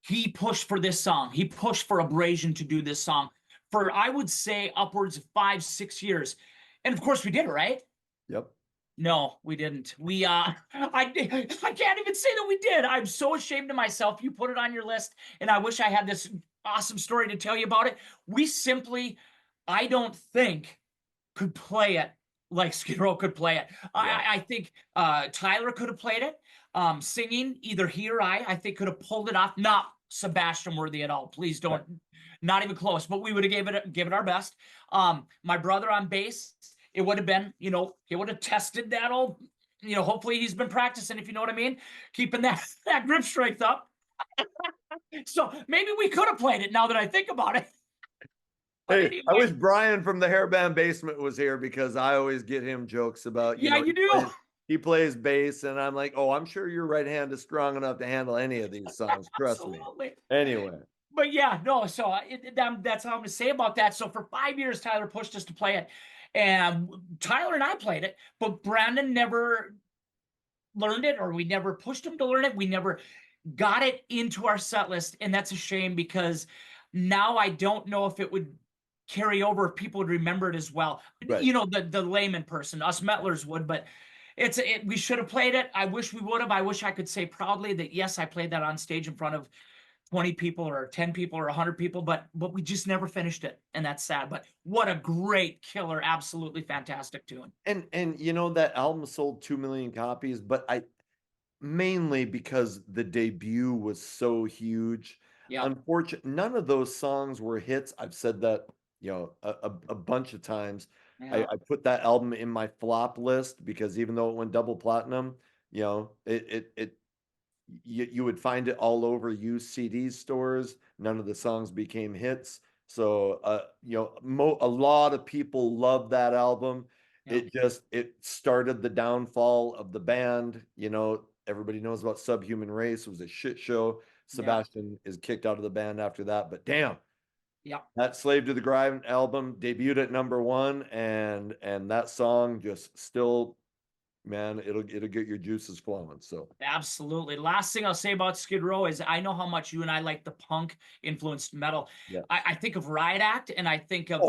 he pushed for this song. He pushed for Abrazion to do this song for, I would say, upwards of 5-6 years. And of course we did it, right? Yep. No, we didn't. I can't even say that we did. I'm so ashamed of myself. You put it on your list, and I wish I had this awesome story to tell you about it. We simply, I don't think, could play it like Skid Row could play it. Yeah. I think Tyler could have played it. Singing, either he or I think could have pulled it off. Not Sebastian worthy at all. Please don't, not even close. But we would have gave it our best. My brother on bass, it would have been, he would have tested that old, hopefully he's been practicing, if you know what I mean, keeping that grip strength up. So maybe we could have played it now that I think about it. Hey, anyway. I wish Brian from the Hairband Basement was here because I always get him jokes about, Yeah, you do. He plays bass, and I'm like, oh, I'm sure your right hand is strong enough to handle any of these songs. Trust Absolutely. me. Anyway. But yeah, no, so that's all I'm going to say about that. So for 5 years, Tyler pushed us to play it. And Tyler and I played it, but Brandon never learned it, or we never pushed him to learn it. We never got it into our set list. And that's a shame because now I don't know if it would carry over, if people would remember it as well. Right. The layman person, us metlers would, but we should have played it. I wish we would have. I wish I could say proudly that, yes, I played that on stage in front of 20 people or 10 people or 100 people, but we just never finished it, and that's sad. But what a great killer, absolutely fantastic tune. And that album sold 2 million copies, but mainly because the debut was so huge. Yeah. Unfortunately, none of those songs were hits. I've said that, a bunch of times. Yeah. I put that album in my flop list because even though it went double platinum, you would find it all over used CD stores. None of the songs became hits. So, a lot of people love that album. Yeah. It started the downfall of the band. Everybody knows about Subhuman Race. It was a shit show. Sebastian is kicked out of the band after that, but damn. Yeah. That Slave to the Grind album debuted at #1, and that song just still, man, it'll get your juices flowing. So Absolutely. Last thing I'll say about Skid Row is I know how much you and I like the punk influenced metal. yeah. I think of Riot Act, and I think of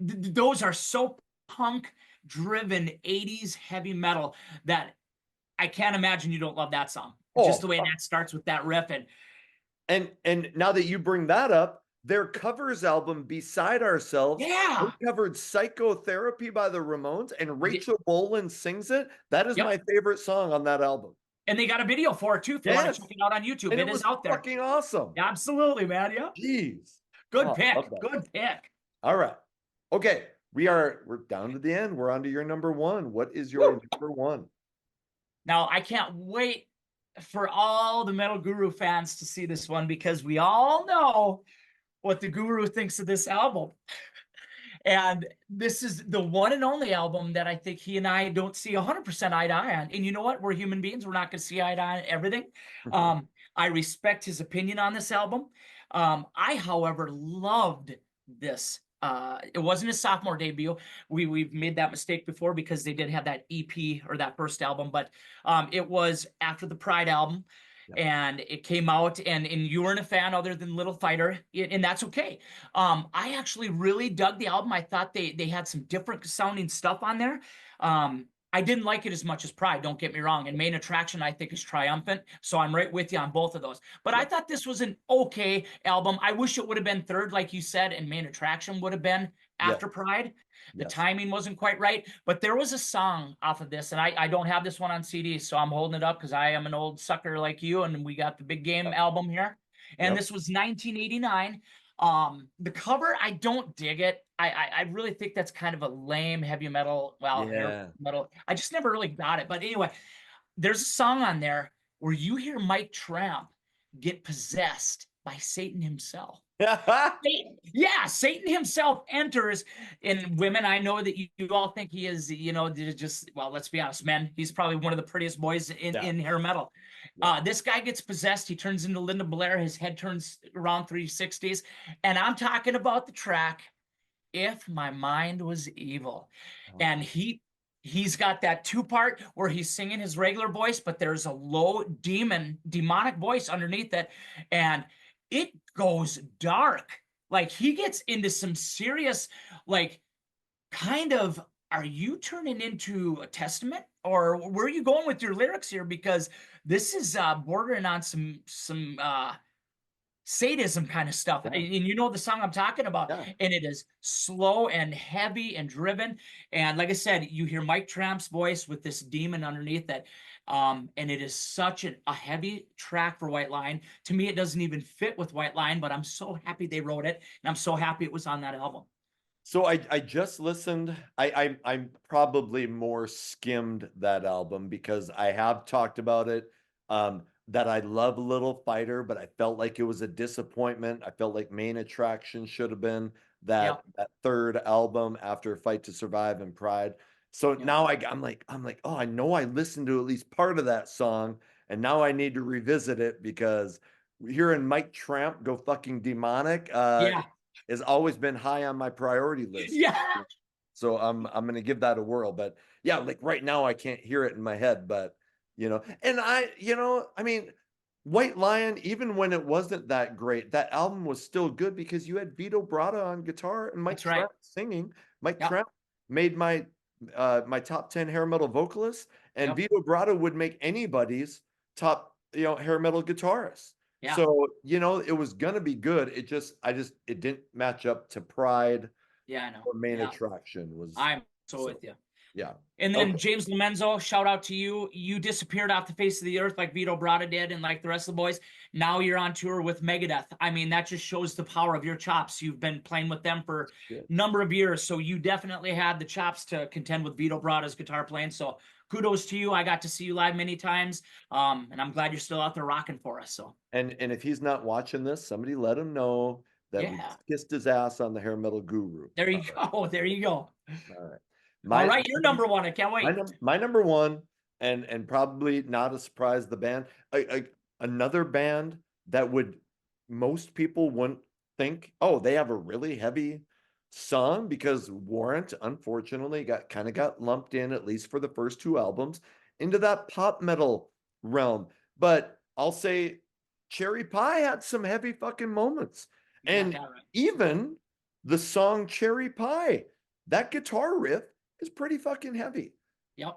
those are so punk driven 80s heavy metal that I can't imagine you don't love that song. Just the way that starts with that riff. And now that you bring that up, their covers album Beside Ourselves, Yeah, they covered Psychotherapy by the Ramones, and Rachel Bolan sings it. That is my favorite song on that album. And they got a video for it too, if you want to check it out on YouTube. And it is out there. Fucking awesome. Absolutely, man. Yeah. Jeez. Good pick. Good pick. All right. Okay. we're down to the end. We're on to your number one. What is your Woo! number one? Now, I can't wait for all the Metal Guru fans to see this one because we all know what the Guru thinks of this album. And this is the one and only album that I think he and I don't see 100% eye to eye on. And you know what? We're human beings. We're not going to see eye to eye on everything. I respect his opinion on this album. I, however, loved this. It wasn't his sophomore debut. We've made that mistake before because they did have that EP or that first album, but it was after the Pride album. Yeah. And it came out, and you weren't a fan other than Little Fighter, and that's okay. I actually really dug the album. I thought they had some different sounding stuff on there. I didn't like it as much as Pride, don't get me wrong. And Main Attraction, I think, is triumphant. So I'm right with you on both of those. But I thought this was an okay album. I wish it would have been third, like you said, and Main Attraction would have been after Pride. The timing wasn't quite right. But there was a song off of this, and I don't have this one on CD, so I'm holding it up because I am an old sucker like you, and we got the Big Game album here. And this was 1989. The cover, I don't dig it. I really think that's kind of a lame heavy metal, hair metal. I just never really got it. But anyway, there's a song on there where you hear Mike Tramp get possessed by Satan himself. Satan himself enters. And women, I know that you all think he is, just, well, let's be honest, men, he's probably one of the prettiest boys in hair metal. This guy gets possessed. He turns into Linda Blair. His head turns around 360s. And I'm talking about the track, If My Mind Was Evil. And he's got that two-part where he's singing his regular voice, but there's a low demonic voice underneath it. And it goes dark. Like, he gets into some serious, like, kind of, are you turning into a testament, or where are you going with your lyrics here? Because this is bordering on some sadism kind of stuff. And you know the song I'm talking about. And it is slow and heavy and driven. And like I said, you hear Mike Tramp's voice with this demon underneath it. And it is such a heavy track for White Lion. To me, it doesn't even fit with White Lion, but I'm so happy they wrote it, and I'm so happy it was on that album. So I just listened. I'm probably more skimmed that album because I have talked about it. That I love Little Fighter, but I felt like it was a disappointment. I felt like Main Attraction should have been that third album after Fight to Survive and Pride. So now I'm like, oh, I know I listened to at least part of that song, and now I need to revisit it because hearing Mike Tramp go fucking demonic has always been high on my priority list. So I'm gonna give that a whirl. But yeah, like right now I can't hear it in my head, but and I mean, White Lion, even when it wasn't that great, that album was still good because you had Vito Bratta on guitar and Mike Tramp singing. Mike Tramp made my top 10 hair metal vocalists, and Vito Bratta would make anybody's top, hair metal guitarist. So, it was gonna be good. It didn't match up to Pride. I know. Or Main Attraction was. I'm so with you. Yeah. And then James Lomenzo, shout out to you. You disappeared off the face of the earth like Vito Bratta did and like the rest of the boys. Now you're on tour with Megadeth. I mean, that just shows the power of your chops. You've been playing with them for a number of years, so you definitely had the chops to contend with Vito Bratta's guitar playing. So kudos to you. I got to see you live many times, and I'm glad you're still out there rocking for us. So and if he's not watching this, somebody let him know that we kissed his ass on the Hair Metal Guru. There you go. There you go. All right. All right, your number one. I can't wait. My number one, and probably not a surprise, the band, another band that most people wouldn't think, oh, they have a really heavy song, because Warrant, unfortunately, got lumped in, at least for the first two albums, into that pop metal realm. But I'll say Cherry Pie had some heavy fucking moments. And even the song Cherry Pie, that guitar riff is pretty fucking heavy.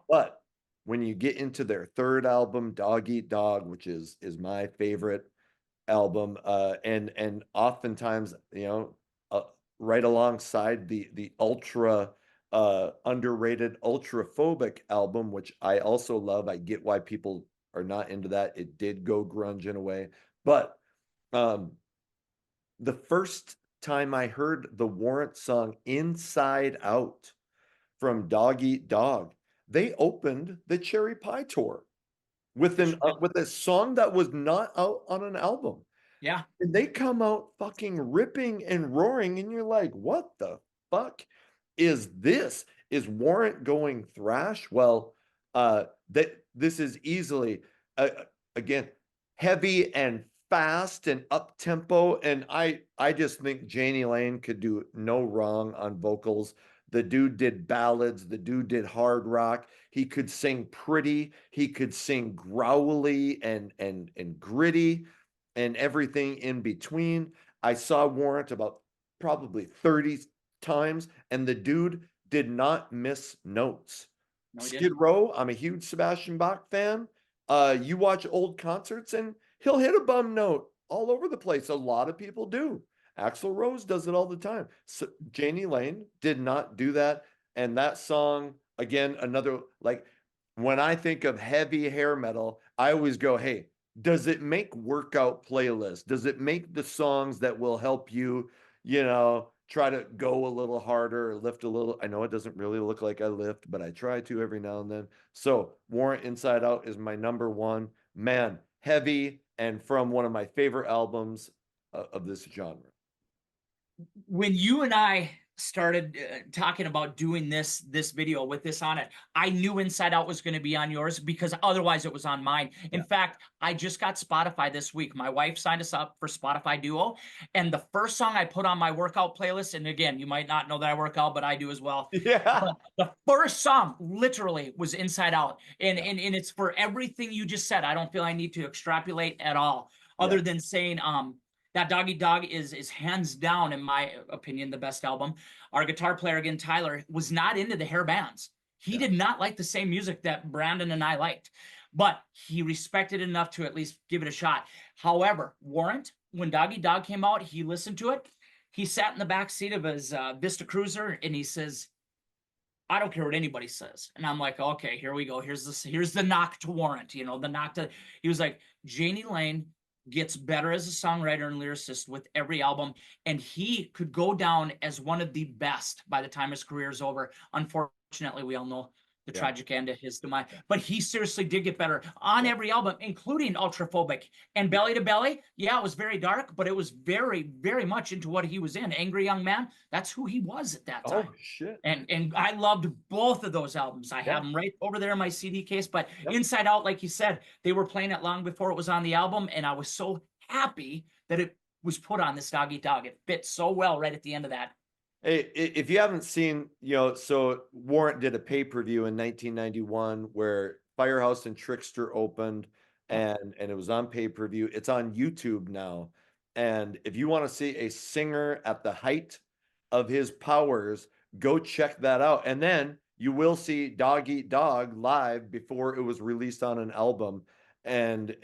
But when you get into their third album, Dog Eat Dog, which is my favorite album, and oftentimes, right alongside the ultra underrated Ultraphobic album, which I also love. I get why people are not into that. It did go grunge in a way, but the first time I heard the Warrant song Inside Out from Dog Eat Dog. They opened the Cherry Pie tour with a song that was not out on an album. Yeah. And they come out fucking ripping and roaring, and you're like, what the fuck is this? Is Warrant going thrash? Well, that this is easily again heavy and fast and up tempo, and I just think Janie Lane could do no wrong on vocals. The dude did ballads, the dude did hard rock. He could sing pretty, he could sing growly and gritty and everything in between. I saw Warrant about probably 30 times, and the dude did not miss notes. No, he Skid didn't. Row, I'm a huge Sebastian Bach fan. You watch old concerts and he'll hit a bum note all over the place. A lot of people do. Axl Rose does it all the time. So Janie Lane did not do that. And that song, again, another like when I think of heavy hair metal, I always go, hey, does it make workout playlists? Does it make the songs that will help you, try to go a little harder or lift a little? I know it doesn't really look like I lift, but I try to every now and then. So Warrant Inside Out is my number one. Man, heavy and from one of my favorite albums of this genre. When you and I started talking about doing this video with this on it, I knew Inside Out was going to be on yours because otherwise it was on mine. In fact, I just got Spotify this week. My wife signed us up for Spotify Duo, and the first song I put on my workout playlist, and again, you might not know that I work out, but I do as well. Yeah. But the first song literally was Inside Out, and it's for everything you just said. I don't feel I need to extrapolate at all, other than saying that Dog Eat Dog is hands down, in my opinion, the best album. Our guitar player, again, Tyler, was not into the hair bands. He did not like the same music that Brandon and I liked, but he respected it enough to at least give it a shot. However, Warrant, when Dog Eat Dog came out, he listened to it. He sat in the back seat of his Vista Cruiser, and he says, I don't care what anybody says. And I'm like, okay, here we go. Here's the knock to Warrant, the knock to, he was like, Janie Lane gets better as a songwriter and lyricist with every album, and he could go down as one of the best by the time his career is over. Unfortunately, we all know the tragic end of his demise, but he seriously did get better on every album, including Ultraphobic and Belly to Belly. Yeah, it was very dark, but it was very, very much into what he was in. Angry Young Man, that's who he was at that time. Oh, shit. And I loved both of those albums. I have them right over there in my CD case, but Inside Out, like you said, they were playing it long before it was on the album, and I was so happy that it was put on this Dog Eat Dog. It fit so well right at the end of that. Hey, if you haven't seen, so Warrant did a pay-per-view in 1991 where Firehouse and Trickster opened, and it was on pay-per-view. It's on YouTube now. And if you want to see a singer at the height of his powers, go check that out. And then you will see Dog Eat Dog live before it was released on an album. And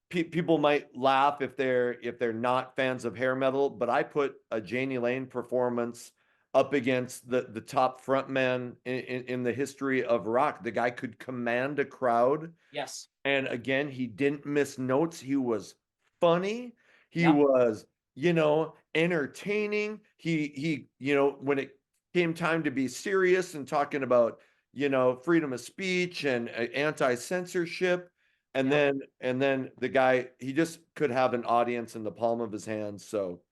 people might laugh if they're not fans of hair metal, but I put a Janie Lane performance up against the top frontman in the history of rock. The guy could command a crowd. Yes. And again, he didn't miss notes. He was funny. He was, entertaining. He, when it came time to be serious and talking about, freedom of speech and anti-censorship, and then the guy, he just could have an audience in the palm of his hand. So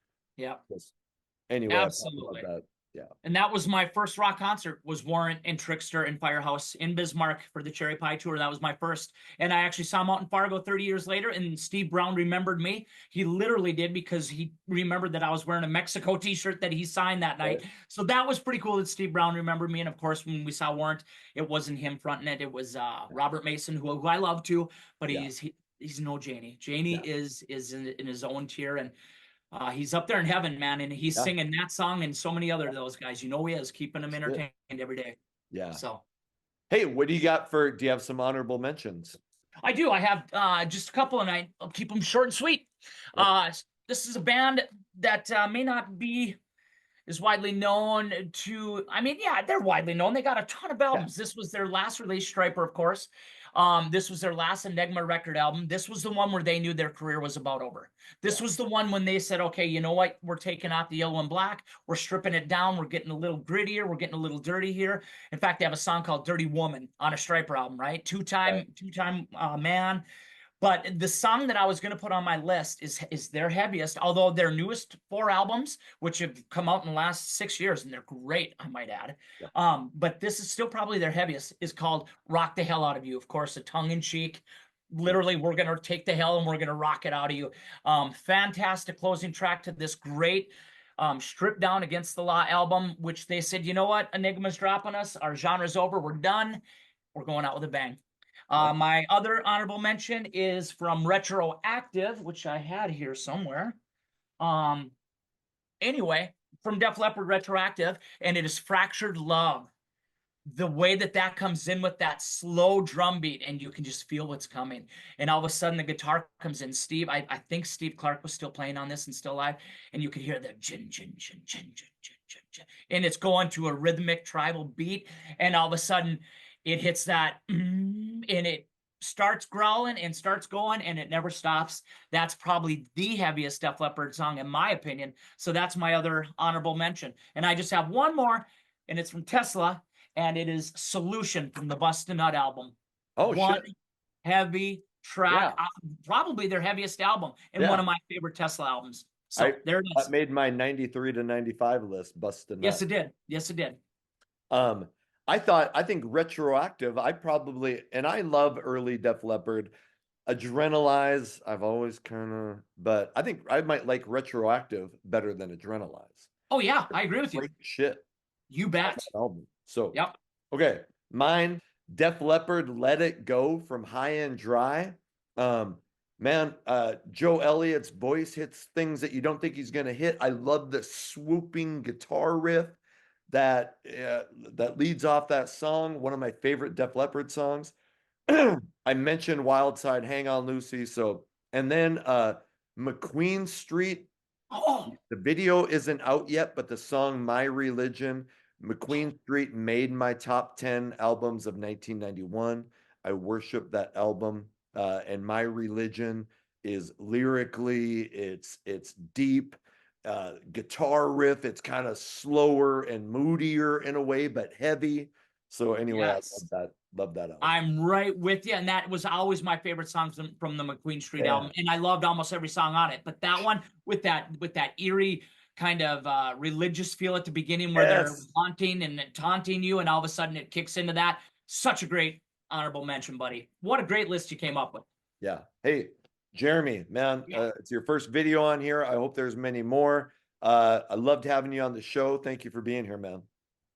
anyway, absolutely. Yeah. And that was my first rock concert, was Warrant and Trickster and Firehouse in Bismarck for the Cherry Pie Tour. That was my first. And I actually saw him out in Fargo 30 years later, and Steve Brown remembered me. He literally did, because he remembered that I was wearing a Mexico t-shirt that he signed that night. So that was pretty cool that Steve Brown remembered me. And of course, when we saw Warrant, it wasn't him fronting it. It was Robert Mason, who I love too, but he's no Janie. Janie is in his own tier, and he's up there in heaven, man, and he's singing that song and so many other of those guys. He is keeping them entertained every day. Yeah. So, hey, what do you got do you have some honorable mentions? I do. I have just a couple, and I'll keep them short and sweet. This is a band that may not be as widely known to. I mean, they're widely known. They got a ton of albums. This was their last release, Striper, of course. This was their last Enigma record album. This was the one where they knew their career was about over. This was the one when they said, okay, you know what? We're taking out the yellow and black. We're stripping it down. We're getting a little grittier. We're getting a little dirty here. In fact, they have a song called Dirty Woman on a Striper album, right? Two-time man. But the song that I was going to put on my list is their heaviest, although their newest 4 albums, which have come out in the last 6 years, and they're great, I might add. But this is still probably their heaviest, is called Rock the Hell Out of You. Of course, a tongue-in-cheek. Literally, we're going to take the hell and we're going to rock it out of you. Fantastic closing track to this great stripped down Against the Law album, which they said, you know what, Enigma's dropping us. Our genre's over. We're done. We're going out with a bang. My other honorable mention is from Retroactive, which I had here somewhere. Anyway, from Def Leppard, Retroactive, and it is Fractured Love. The way that comes in with that slow drum beat, and you can just feel what's coming. And all of a sudden, the guitar comes in. Steve, I think Steve Clark was still playing on this and still alive, and you could hear the jin, jin, jin, jin, jin, jin, jin, jin. And it's going to a rhythmic tribal beat, and all of a sudden, it hits that, and it starts growling and starts going, and it never stops. That's probably the heaviest Def Leppard song, in my opinion. So that's my other honorable mention. And I just have one more, and it's from Tesla, and it is Solution from the Bust a Nut album. Oh, one shit. heavy track, probably their heaviest album, and one of my favorite Tesla albums. So there it is. I made my 93 to 95 list, Bust a Nut. Yes, it did. Yes, it did. I think Retroactive, and I love early Def Leppard. Adrenalize, I've always but I think I might like Retroactive better than Adrenalize. Oh, yeah, I agree with you. Great shit. You bet. Album. So, yep. Okay, mine, Def Leppard, Let It Go from High and Dry. Man, Joe Elliott's voice hits things that you don't think he's going to hit. I love the swooping guitar riff that leads off that song. One of my favorite Def Leppard songs. I mentioned Wild Side, Hang On Lucy. So, and then McQueen Street. The video isn't out yet, but the song My Religion, McQueen Street, made my top 10 albums of 1991. I worship that album. And My Religion is lyrically, it's deep. Guitar riff, it's kind of slower and moodier in a way, but heavy. So anyway, yes. I love that album. I'm right with you, and that was always my favorite songs from the McQueen Street album, and I loved almost every song on it. But that one with that eerie kind of religious feel at the beginning, where they're haunting and taunting you, and all of a sudden it kicks into that. Such a great honorable mention, buddy. What a great list you came up with. Yeah. Hey, Jeremy, man, it's your first video on here. I hope there's many more. I loved having you on the show. Thank you for being here, man.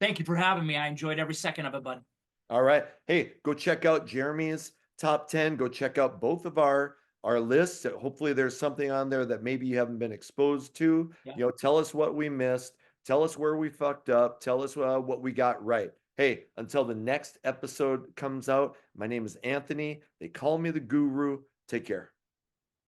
Thank you for having me. I enjoyed every second of it, bud. All right. Hey, go check out Jeremy's top 10. Go check out both of our lists. Hopefully there's something on there that maybe you haven't been exposed to. You know, tell us what we missed. Tell us where we fucked up. Tell us what we got right. Hey, until the next episode comes out, my name is Anthony. They call me the Guru. Take care.